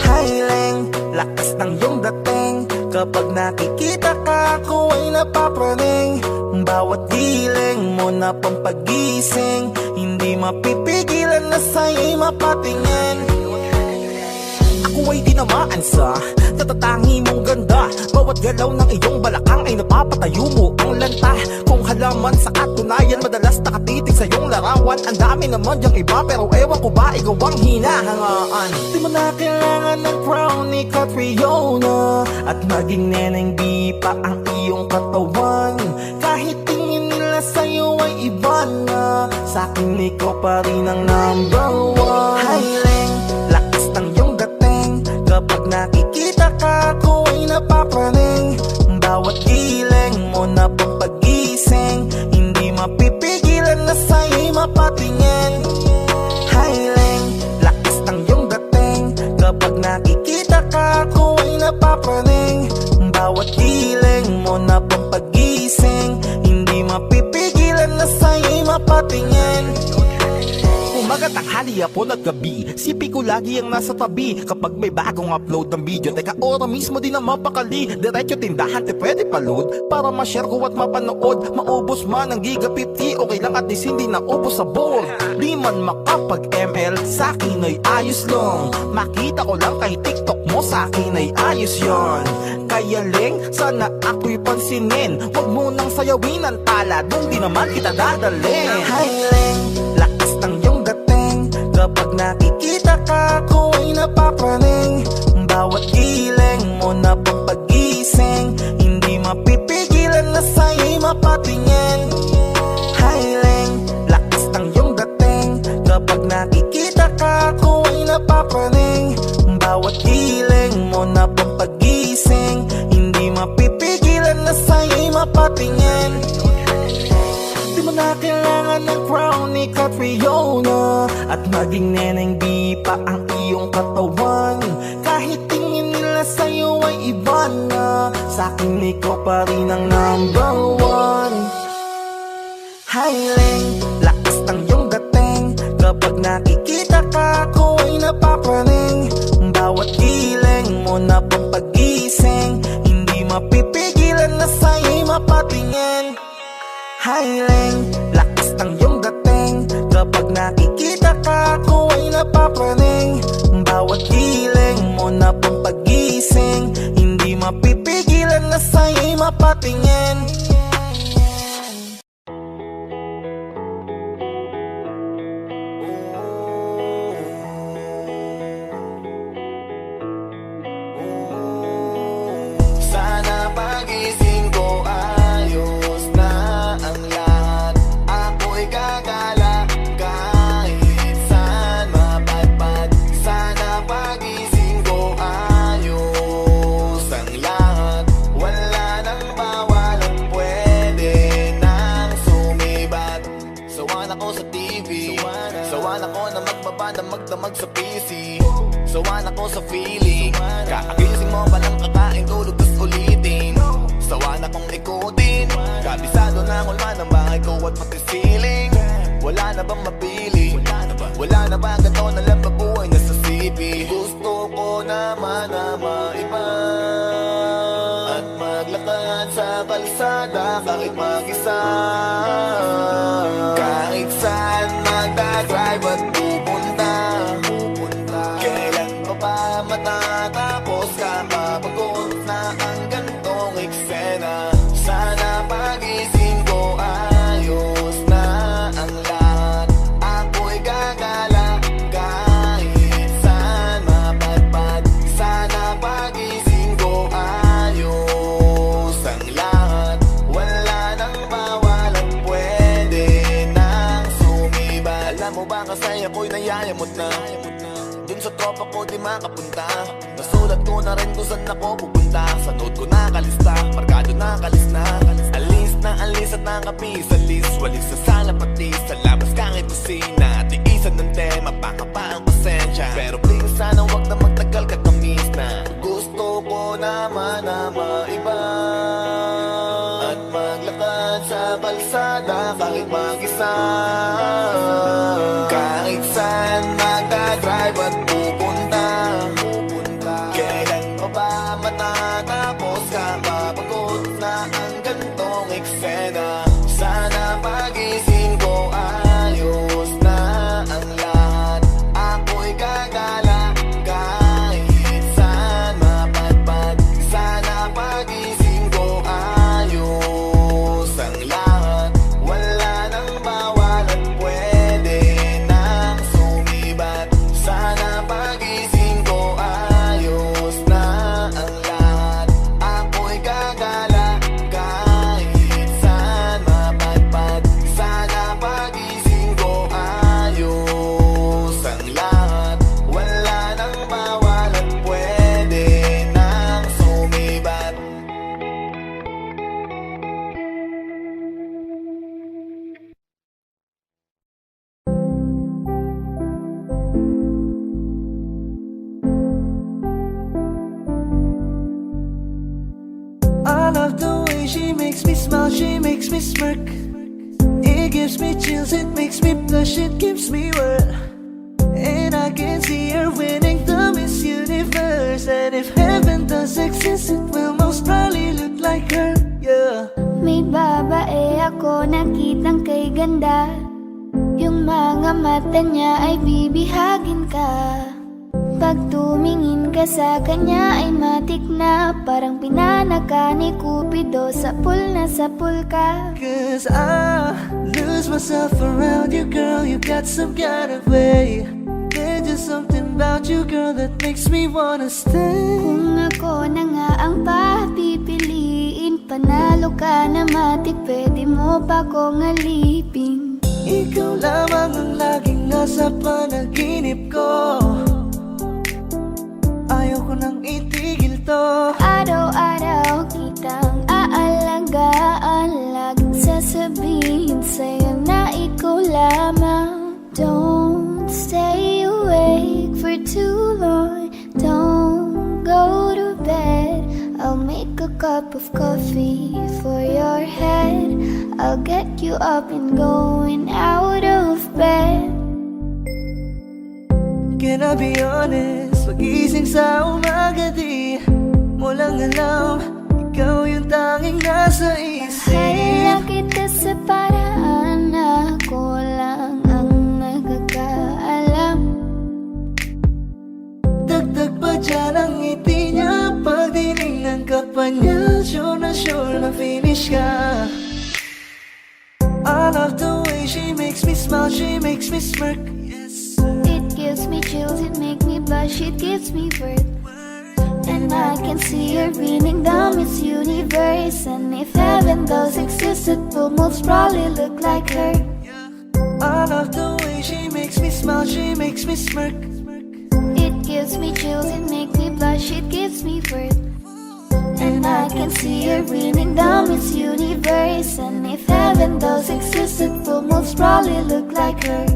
Highling, lakas ng iyong dating, kapag nakikita ka, ako ay napapraning. Bawat giling mo na pampagising, hindi mapipigilan na sa'yo'y mapatingin. Ako ay dinamaan sa tatatangi mong ganda. Bawat galaw ng iyong balakang ay napapatayo mo ang lanta. Kung halaman sa katunayan, madalas nakatitig sa iyong larawan. Ang dami naman diyang iba, pero ewan ko ba ikaw ang hinahangaan. Di mo na kailangan ng crown ni Catriona, at maging neneng di pa ang iyong katawan. Kahit tingin nila sa'yo ay iba na, sa'kin ikaw pa rin ang number one. Highling, lakas ng iyong dating, kapag nakikita ka, ako ay napapraning. Bawat giling mo na pampagising, hindi mapipigilan na sa'yo'y mapatingin. Highling, lakas ng iyong dating, kapag nakikita ka, ako ay napapraning. Bawat giling mo na pampagising, hindi mapipigilan na sa'yo'y mapatingin. Umaga, tanghali, hapon at gabi, sipi ko lagi ang nasa tabi. Kapag may bagong upload ng video, teka ora mismo din ang mapakali. Diretso tindahan, te pwede pa-load, para ma-share ko at mapanood. Maubos man ang giga 50, okay lang at least hindi naubos sa board. Di man makapag-ML, sa'kin ay ayos lang. Makita ko lang kay TikTok mo, sa'kin ay ayos yon. Kaya Leng, sana ako'y pansinin, wag mo nang sayawin ang tala, dun di naman kita dadalhin. Hi Leng, lakas ng iyong dating, kapag nakikita ka, ako ay napapraning. Bawat giling mo na pampagising, hindi mapipigilan na sa'yo'y mapatingin. Highling, lakas ng iyong dating, kapag nakikita ka, ako ay napapraning. Bawat giling mo na pampagising, hindi mapipigilan na sa'yo'y mapatingin. Di mo na kailangan ng crown ni Catriona, at maging neneng di pa ang iyong katawan. Kahit tingin nila sa'yo ay iba na, sa'kin ikaw pa rin ang number one. Highling, lakas ng iyong dating, Kapag nakikita ka, ako ay napapraning. Bawat giling mo na pang pag-gising, hindi mapipigilan na sa'yo'y mapatingin. Hiling, lakas ng iyong dating. Kapag nakikita ka, ako ay napapraning. Bawat giling mo na pang pag-gising, hindi mapipigilan na sa'yo'y mapatingin. Sana pagising ko ayos na ang lahat. Ako'y gagala kahit saan mapadpad. Sana pagising ko ayos ang lahat. Wala nang bawal at pwede nang sumibat. Sawan ako sa TV, sawan ako na magdamag sa PC, sawan ako sa feeling. Kakagising mo palang kakain, tulog tas ulitin. Sawan akong ikutin, kabisado na ang ulma ng bahay ko at pati ceiling. Wala na bang mapili? Wala na ba ganito na lang mabuhay na sa CP? Gusto ko naman na maiba at maglakad sa kalsada kahit mag-isa. Kahit saan magdadrive at pupunta, kailan pa ba matatapos? Kapapagod na ang gantong eksena. Sana pagising ko ayos na ang lahat. Ako'y gagala kahit saan mapadpad. Sana pagising ko ayos ang lahat. Wala nang bawal at pwede nang sumiba. Alam mo ba kasi ako'y nayayamot na dun sa tropa ko di makapunta. Nasulat ko na rin kung saan ako pupunta. Sa note ko nakalista, markado nakalis na. Alis at nakapis sa list. Walis sa sala pati sa labas kahit kusina. Tiisan ng tema, baka pa ang pasensya. Pero please sana wag na magtagal ka tamis na. Gusto ko naman na maiba at maglakad sa kalsada kahit mag-isa. Kahit saan magdadrive at pupunta, kailan pa ba matatapos? Kapapagod na ang gantong eksena. Sana pagising ko ayos na ang lahat. Ako'y gagala kahit saan mapadpad. Sana pagising ko ayos ang lahat. Wala nang bawal at pwede nang sumibat. Sana pagising ko ayos na ang lahat. Ako'y gagala kahit saan mapadpad. Sana pagising ko ayos ang lahat. Wala nang bawal at pwede nang sumibat. I love the way she makes me smile, she makes me smirk. It gives me chills, it makes me blush, it gives me world. And I can see her winning the Miss Universe. And if heaven does exist, it will most probably look like her, yeah. May babae ako nakitang kay ganda. Yung mga mata niya ay bibihagin ka. Pag tumingin ka sa kanya ay matik na. Parang pinanaka ni Cupido, sapul na sapul ka. Cause I lose myself around you, girl. You got some kind of way. There's just something about you, girl, that makes me wanna stay. Kung ako na nga ang papipiliin, panalo ka na matik, pwede mo pa kong alipin. Ikaw lamang ang laging nasa panaginip ko. Ayaw ko nang itigil to. Araw-araw kitang aalagaan, laging sasabihin sa'yo na ikaw lamang. Don't stay awake for too long, don't go to bed. I'll make a cup of coffee for your head. I'll get you up and going out of bed. Can I be honest? Pag-ising sa umaga di mo lang alam, ikaw yung tanging nasa isip. Kaya kita sa paraan na ako lang ang nagkakaalam. Dagdag pa dyan ang ngiti niya, pag dinignan ka pa niya, sure na finish ka. I love the way she makes me smile, she makes me smirk. It gives me chills, it makes me blush, it gives me birth. And I can see her raining down Miss Universe. And if heaven does exist, it will most probably look like her. I love the way she makes me smile, she makes me smirk. It gives me chills, it makes me blush, it gives me birth. And I can see her raining down Miss Universe. And if heaven does exist, it will most probably look like her.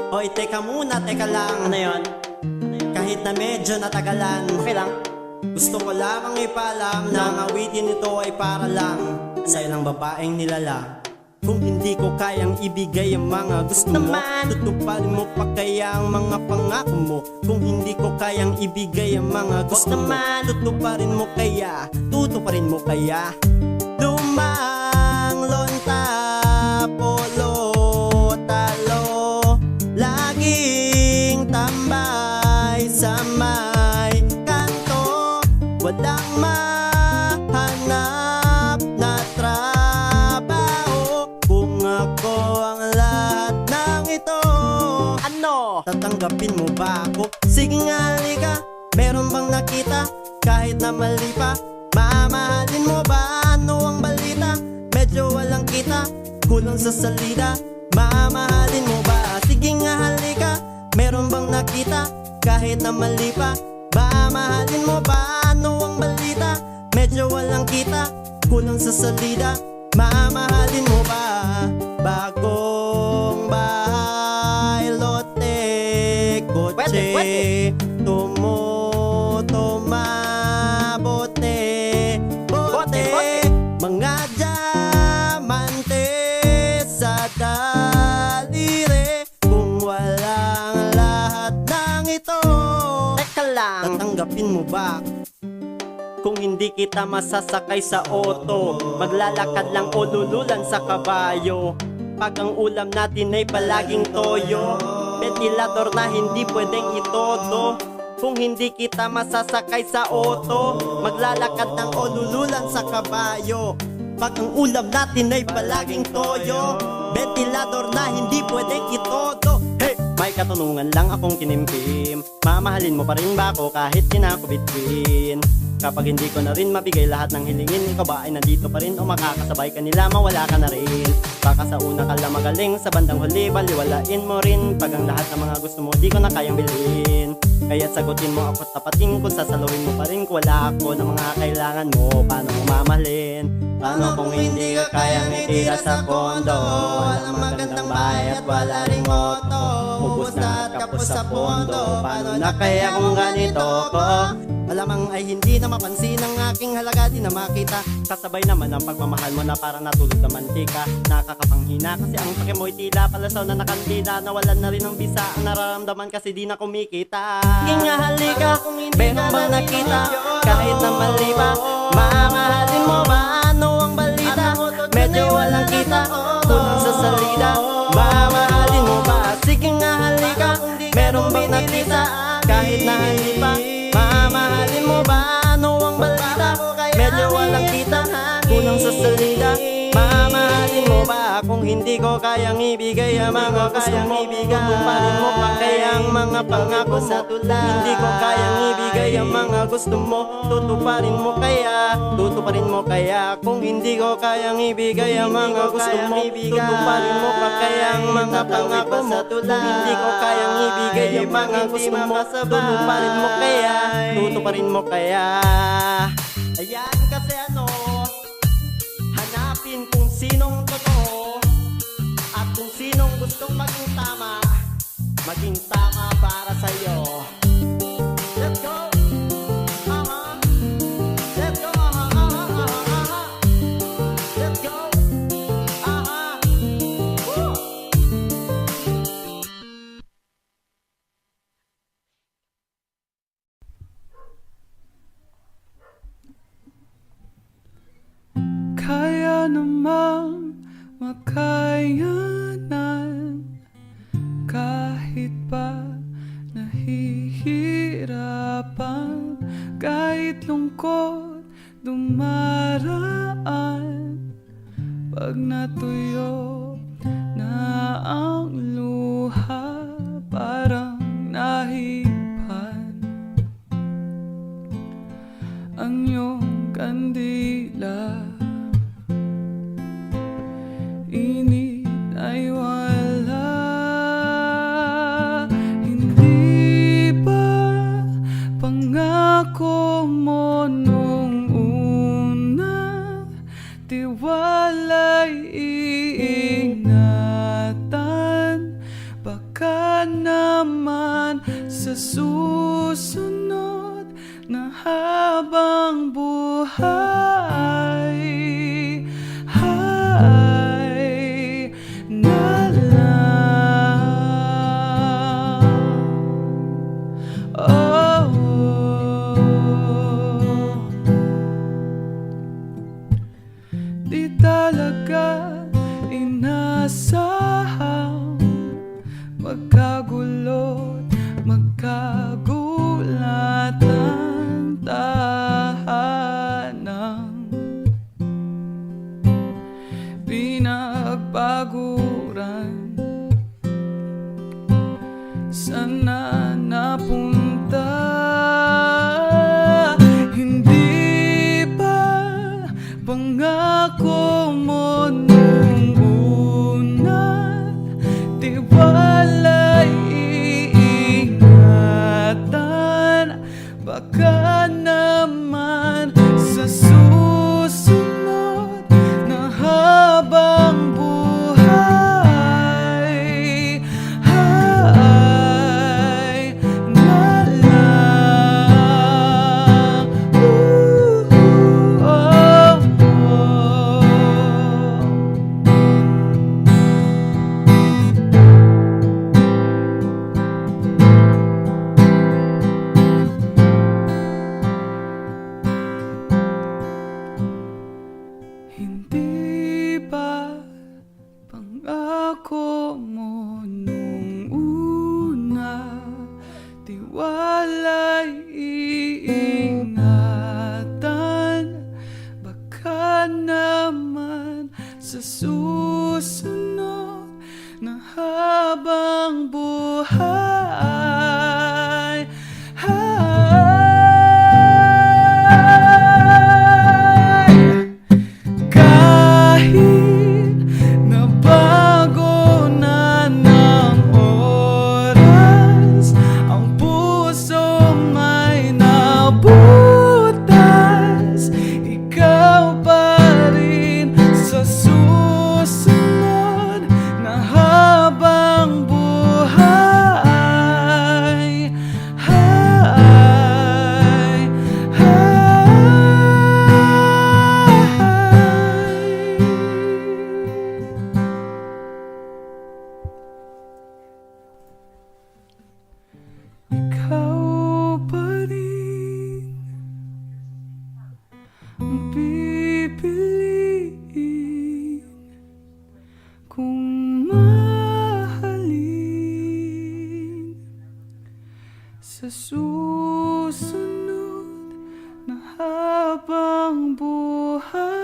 Hoy, teka muna, teka lang. Ano yun? Kahit na medyo natagalan, okay lang. Gusto ko lamang ipaalam na ang awitin nito ay para lang sa'yo ng babaeng nilala. Kung hindi ko kayang ibigay ang mga gusto mo, tutuparin mo pa kaya ang mga pangako mo. Kung hindi ko kayang ibigay ang mga gusto mo, tutuparin mo kaya, tutuparin mo kaya. Lumang lonta, polo, talo, laging tambay sa may kanto. Walang mahanap na trabaho. Kung ako ang lahat ng ito, ano? Tatanggapin mo ba ako? Sige nga, halika. Meron bang nakita? Kahit na mali pa, mamahalin mo ba? Ano ang balita? Medyo walang kita, kulang sa salida. Mamahalin mo ba? Sige nga, halika. Meron bang nakita? Kahit na mali pa, mamahalin mo ba? Ano ang balita? Medyo walang kita, kulang sa salida. Mamahalin mo ba? Bagong bahay, lote, kotse, tumutuma, bote, mga diamante sa daliri. Kung walang lahat ng ito, teka lang, tatanggapin mo ba? Kung hindi kita masasakay sa auto, maglalakad lang o lululan sa kabayo. Pag ang ulam natin ay palaging toyo, ventilador na hindi pwedeng itodo. Kung hindi kita masasakay sa auto, maglalakad lang o lululan sa kabayo. Pag ang ulam natin ay palaging toyo, ventilador na hindi pwedeng itodo. Hey! May katanungan lang akong tinimpim, mamahalin mo pa rin ba ako kahit kinakubitwin? Kapag hindi ko na rin mabigay lahat ng hilingin, ikaw ba ay nandito pa rin o makakasabay ka nila, mawala ka na rin? Baka sa una ka lang magaling, sa bandang huli baliwalain mo rin. Pag ang lahat ng mga gusto mo di ko na kayang bilhin, kaya't sagutin mo ako tapatin. Kung sasaluhin mo pa rin, kung wala ako ng mga kailangan mo, paano mo mamahalin? Paano kung hindi ka kayang itira sa kondo? Walang magandang bahay at wala ring moto, ubos na at kapos sa pondo. Paano na kaya kung ganito ko? Malamang ay hindi na mapansin ang aking halaga, di na makita. Kasabay naman ang pagmamahal mo na parang natulog na mantika. Nakakapanghina kasi ang pake mo'y tila palasaw na nakandila. Nawalan na rin ang bisa, ang nararamdaman kasi di na kumikita. Sige nga, halika, meron bang nakita? Kahit na mali pa, mamahalin mo ba? Ano ang balita? Medyo walang kita, kulang sa salida. Mamahalin mo ba? Sige nga, halika, meron bang nakita? Kahit na hindi pa, mamahalin mo ba? Ano ang balita? Medyo walang kita, kulang sa salida. Mamahalin mo ba? Kung hindi ko kayang ibigay ang mga gusto mo, tutuparin mo pa kaya ang mga pangako mo? Hindi ko kayang ibigay ang mga gusto mo, tutuparin mo kaya? Tutuparin mo kaya? Kung hindi ko kayang ibigay ang mga gusto mo, tutuparin mo pa kaya ang mga pangako mo? Hindi ko kayang ibigay ang mga gusto mo, tutuparin mo kaya? Tutuparin mo kaya? Ayan kasi ano, hanapin kung sinong totoo. maging tama para sa'yo. Let's go! Let's go! Let's go! Woo! Kaya namang makayanan kahit pa nahihirapan, kahit lungkot dumaraan. Pag natuyo na ang luha, parang nahipan ang iyong kandila. Init ay wala. Hindi ba pangako mo nung una? Tiwala'y iingatan. Baka naman sa susunod na habang buhay na lang. Oh, di talaga inasahang magkagulot, magkagulat ang tahanang pinagpaguran. Sana napunta. Hindi ba pangako mo nung una? Tiwala'y iingatan. Baka naman sa susunod na habang buhay na lang. Hindi ba pangako mo nung una? Tiwala'y iingatan. Baka naman sa susunod na habang buhay kahit nabago na ng oras, ang puso may nabutas. Ikaw pa rin sa susunod na habang buhay. Ikaw pa rin ang pipiliin kung mahalin sa susunod na habang buhay.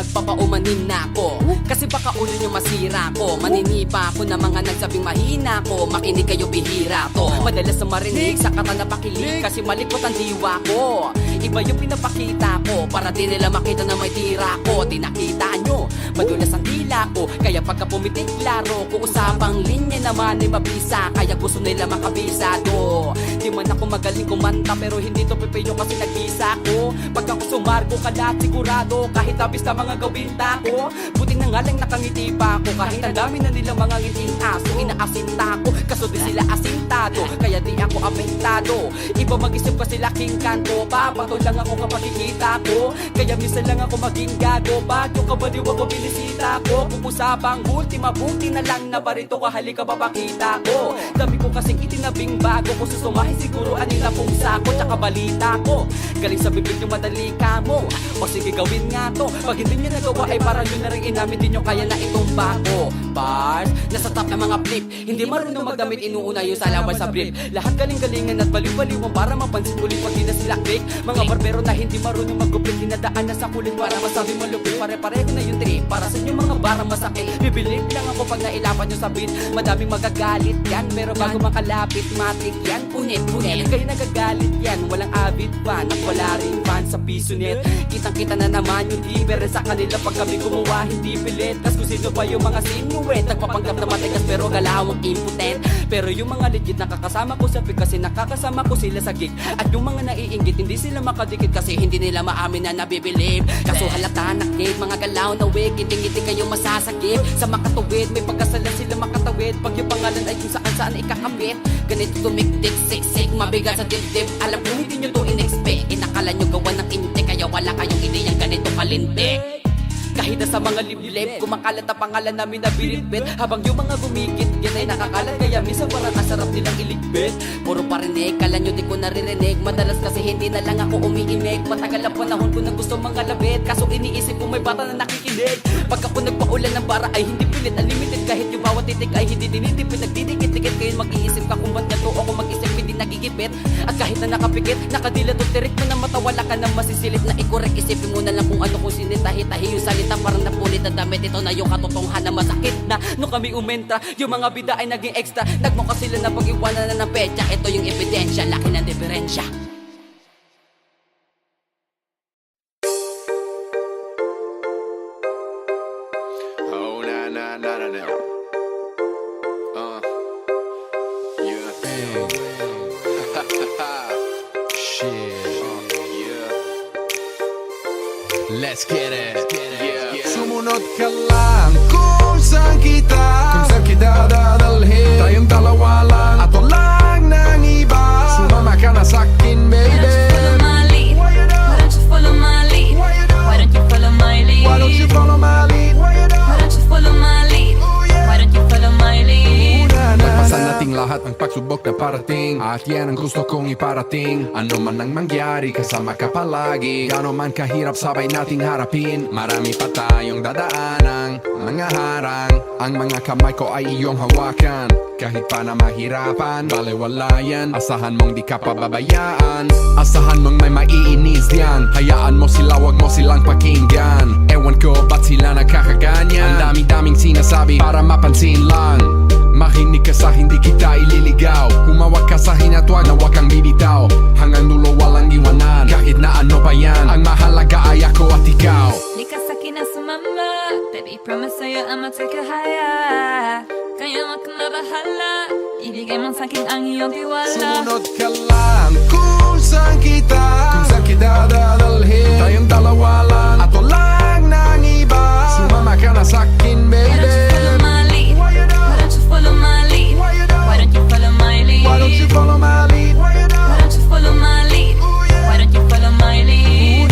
magpapaumanin na ako. Kasi baka ulo nyo masira ko. Maninipa ako na mga nagsabing mahina ko. Makinig kayo, bihira to. Madalas na marinig sa kata na pakilig, kasi malikot ang diwa ko. Iba yung pinapakita ko, para di nila makita na may tira ko. Di nakita nyo, madulas ang dila ko. Kaya pagka pumitik klaro ko, usapang linya naman ay mabisa. Kaya gusto nila makabisado. Di man ako magaling kumanta, pero hindi to pepeyo kasi nagkisa ko. Pagka ko sumargo kalat sigurado, kahit abis na mga gawin tako. Buti na nga lang nakangiti pa ako, kahit ang dami na nila mga ngiting aso. Inaasinta ko, kaso di sila asintado. Kaya di ako apektado. Iba mag-isip kasi laking kanto. Papato lang ako kapag kikita ko. Kaya minsan lang ako maging gago. Bago ka baliwag ko binisita ko. Pupusapang ultima, buti na lang na barito ka, halika papakita ko. Dami ko kasing itinabing bago. Kung susumahin siguro anila pong sako, tsaka balita ko. Galing sa bibig yung madali ka mo. O sige gawin nga to. Pag hindi nyo nagawa ay parang yun na rin inamin din nyo kaya na itong bago. Bars, nasa top ng mga flip. Hindi marunong magdamit, inuuna yung salawal sa brief. Lahat galing-galingan at baliw-baliwan para mapansin ulit pag di na sila click. Mga barbero na hindi marunong mag-uplit, dinadaan na sa kulit para masabi malupit. Pare-pareho na yung trip, para sa inyo mga barang masakit. Bibilib lang ako pag nailapan nyo sa beat. Madaming magagalit yan, pero bago makalapit matik yan. Punit-punit, kayo nagagalit yan. Walang avid fan at wala rin fan sa piso net. Kitang-kita na naman yung difference sa kanila pag kami gumawa hindi pilit. Tas kung sino pa yung mga sinuet, nagpapanggap na matigas pero galawang impotent. Pero yung mga legit nakakasama ko sa pick kasi nakakasama ko sila sa gig. At yung mga naiinggit hindi sila makadikit kasi hindi nila maamin na nabibilib. Kaso halata nakit, mga galaw na wig, iting-iting kayo masasagip. Sa makatuwid, may pagkasalan sila makatawid. Pag yung pangalan ay kung saan-saan ikakabit. Ganito tumiktik, siksik, mabigat sa dibdib. Alam ko hindi nyo to in-expect. Inakala nyo gawa ng inte, kaya wala kayong ideyang ganito kalintik. Kahit na sa mga liblib, kumakalat ang pangalan namin na binitbit. Habang yung mga gumigit, yan ay nakakalat. Kaya minsan parang kasarap nilang iligbit. Puro parinig, kala nyo di ko naririnig. Madalas kasi hindi na lang ako umiimig. Matagal ang panahon ko na gusto mga labit. Kaso iniisip ko may bata na nakikinig. Pag ako nagpaulan ng bara ay hindi pilit, unlimited. Kahit yung bawat titik ay hindi dinitipid. Nagdidikit-dikit kayo mag-iisip ka kung ba't na to ako mag-isip hindi nagigipit. At kahit na nakapikit, nakadilat o tirik mo na matawala ka na masisilip na ikorek. Isipin mo na lang kung ano kung sinitahi-tahi yung salita parang napulit na damit. Ito na yung katotohanan, masakit na nung kami umentra. Yung mga bida ay naging extra. Nagmukha sila na pag-iwanan na ng petsa. Ito yung ebidensya, laki ng diferensya. Oh, na na na na na. Yeah. Yeah. Let's get it. Yeah. Sumunod ka lang kung saan kita dadalhin. Tayong dalawa lang at walang nang iba. Sumama ka na sa'kin, baby. Why don't you follow my lead? Why don't you follow my lead? Why don't you follow my lead? Why don't you follow my lead? Why don't you follow my lead? Nagpasan nating lahat ng pagsubok na parating. At yan ang gusto kong iparating. Ano man ang mangyari, kasama ka palagi. Gano'n man kahirap, sabay nating harapin. Marami pa tayong dadaanan, mga harang. Ang mga kamay ko ay iyong hawakan. Kahit pa na mahirapan, balewala yan. Asahan mong di ka pababayaan. Asahan mong may maiinis yan. Hayaan mo sila, wag mo silang pakinggan. Ewan ko ba't sila nakakaganyan. Ang dami-daming sinasabi para mapansin lang. Makinig ka sa hindi kita ililigaw. Humawak ka sa hinatwag na wag kang bibitaw. Hanggang dulo walang iwanan. Kahit na ano pa yan, ang mahalaga ay ako at ikaw. Lika sa'kin na sumama. Baby, promise sa'yo I'ma take you higher. Kaya wag kang mabahala. Ibigay mo sa'kin ang iyong tiwala. Sumunod ka lang kung saan kita dadalhin. Tayong dalawa lang at walang nang iba. Sumama ka na sa'kin, Why don't you follow baby. my lead? Why don't you follow my lead? Why don't you follow my lead? Why don't you follow my lead? Why don't you follow my lead? Why don't you follow my lead?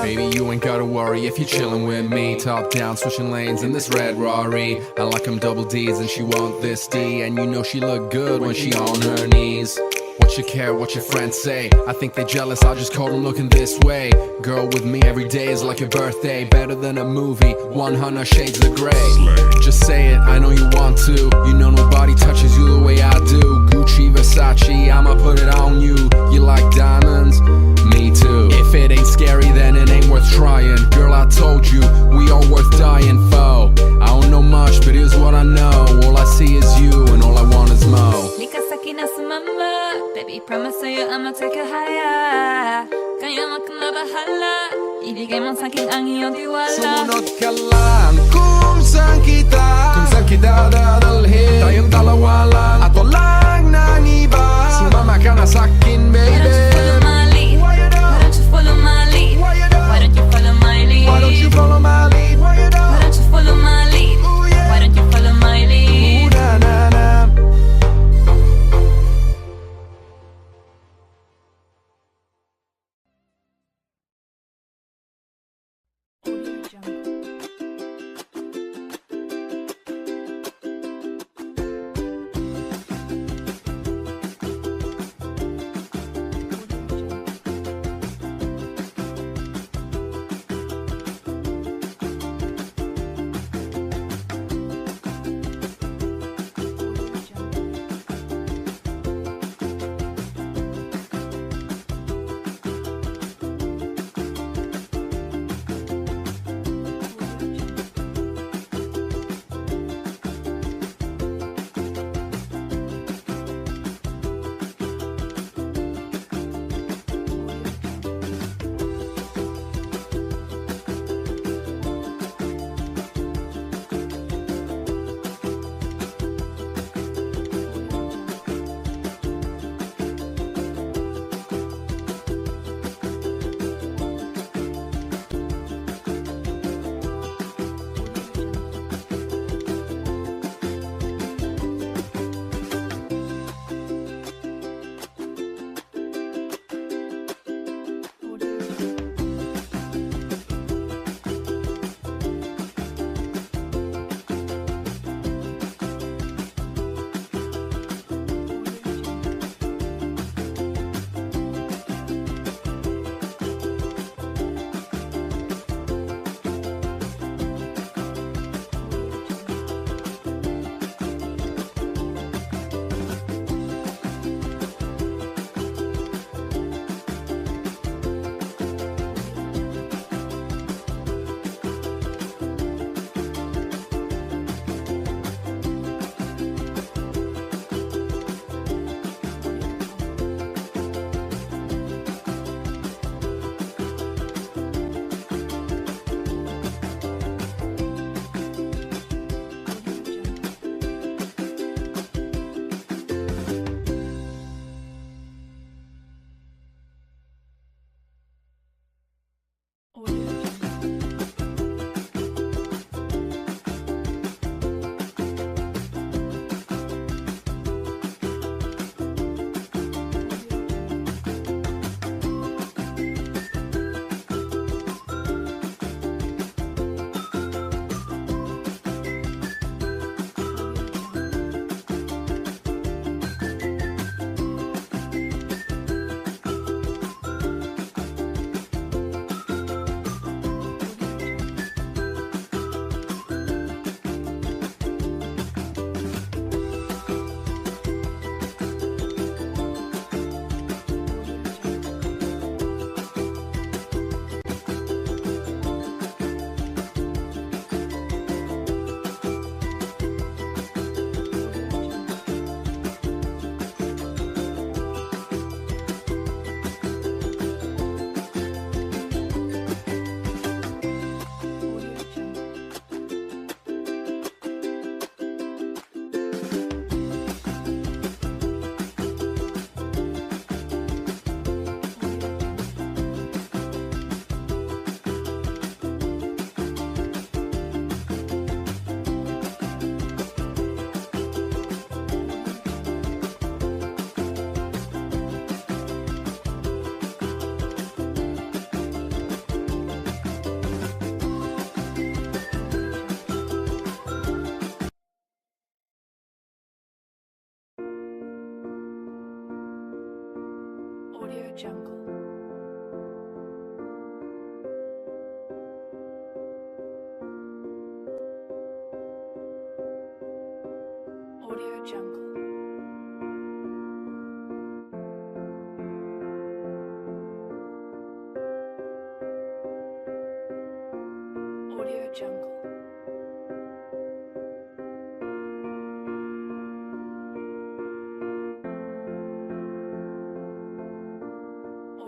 Baby, you ain't gotta worry if you're chillin' with me. Top down, switching lanes in this red Rari. I like 'em double D's and she want this D. And you know she look good when she on her knees. What you care, what your friends say? I think they jealous, I just call them looking this way. Girl, with me every day is like your birthday. Better than a movie, 100 shades of gray. Just say it, I know you want to. You know nobody touches you the way I do. Gucci, Versace, I'ma put it on you. You like diamonds? Me too. If it ain't scary, then it ain't worth trying. Girl, I told you, Baby, promise sa'yo I'ma take it higher. Kaya't na bahala, ibigay mo sa'kin ang iyong tiwala. Sumunod ka lang kung saan kita dadalhin. Tayong dalawa lang at walang nang iba. Sumama ka na sa'kin, baby. Why don't you follow my lead? Why don't you follow my lead? Why don't you follow my lead? Why don't you follow my lead? Why don't you follow my lead? Ooh, na na na.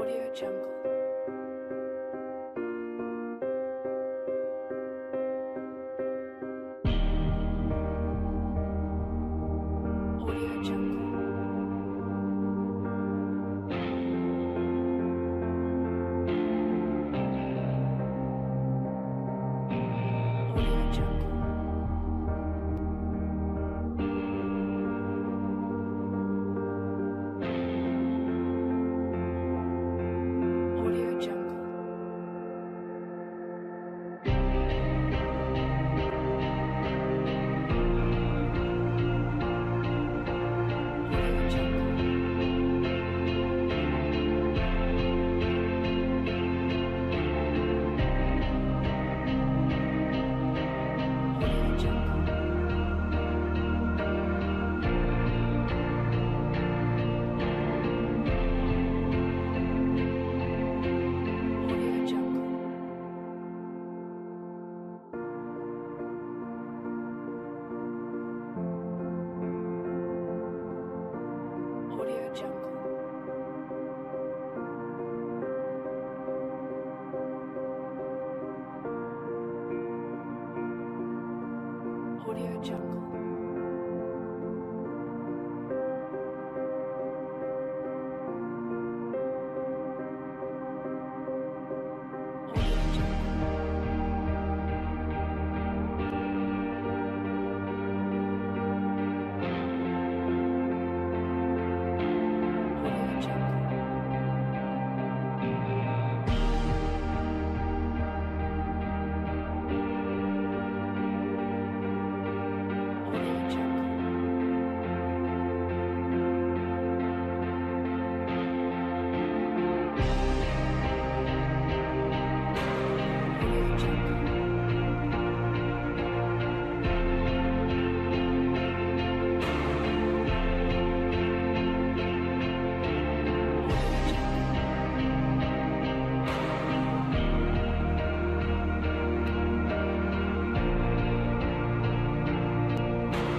Audio Jungle. Audio Jungle. Audio Jungle. Audio Jungle. Audio Jungle. Audio Jungle. Audio Jungle. Audio Jungle. Audio Jungle. Audio Jungle. Audio Jungle. Audio Jungle. Audio Jungle.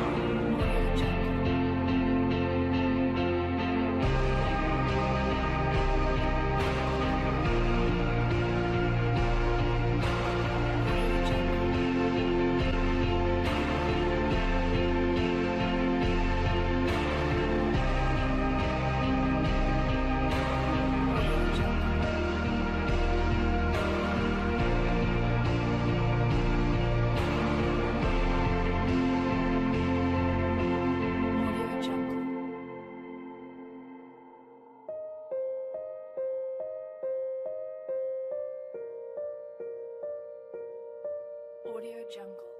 Audio Jungle. Audio Jungle. Audio Jungle. Audio Jungle. Audio Jungle.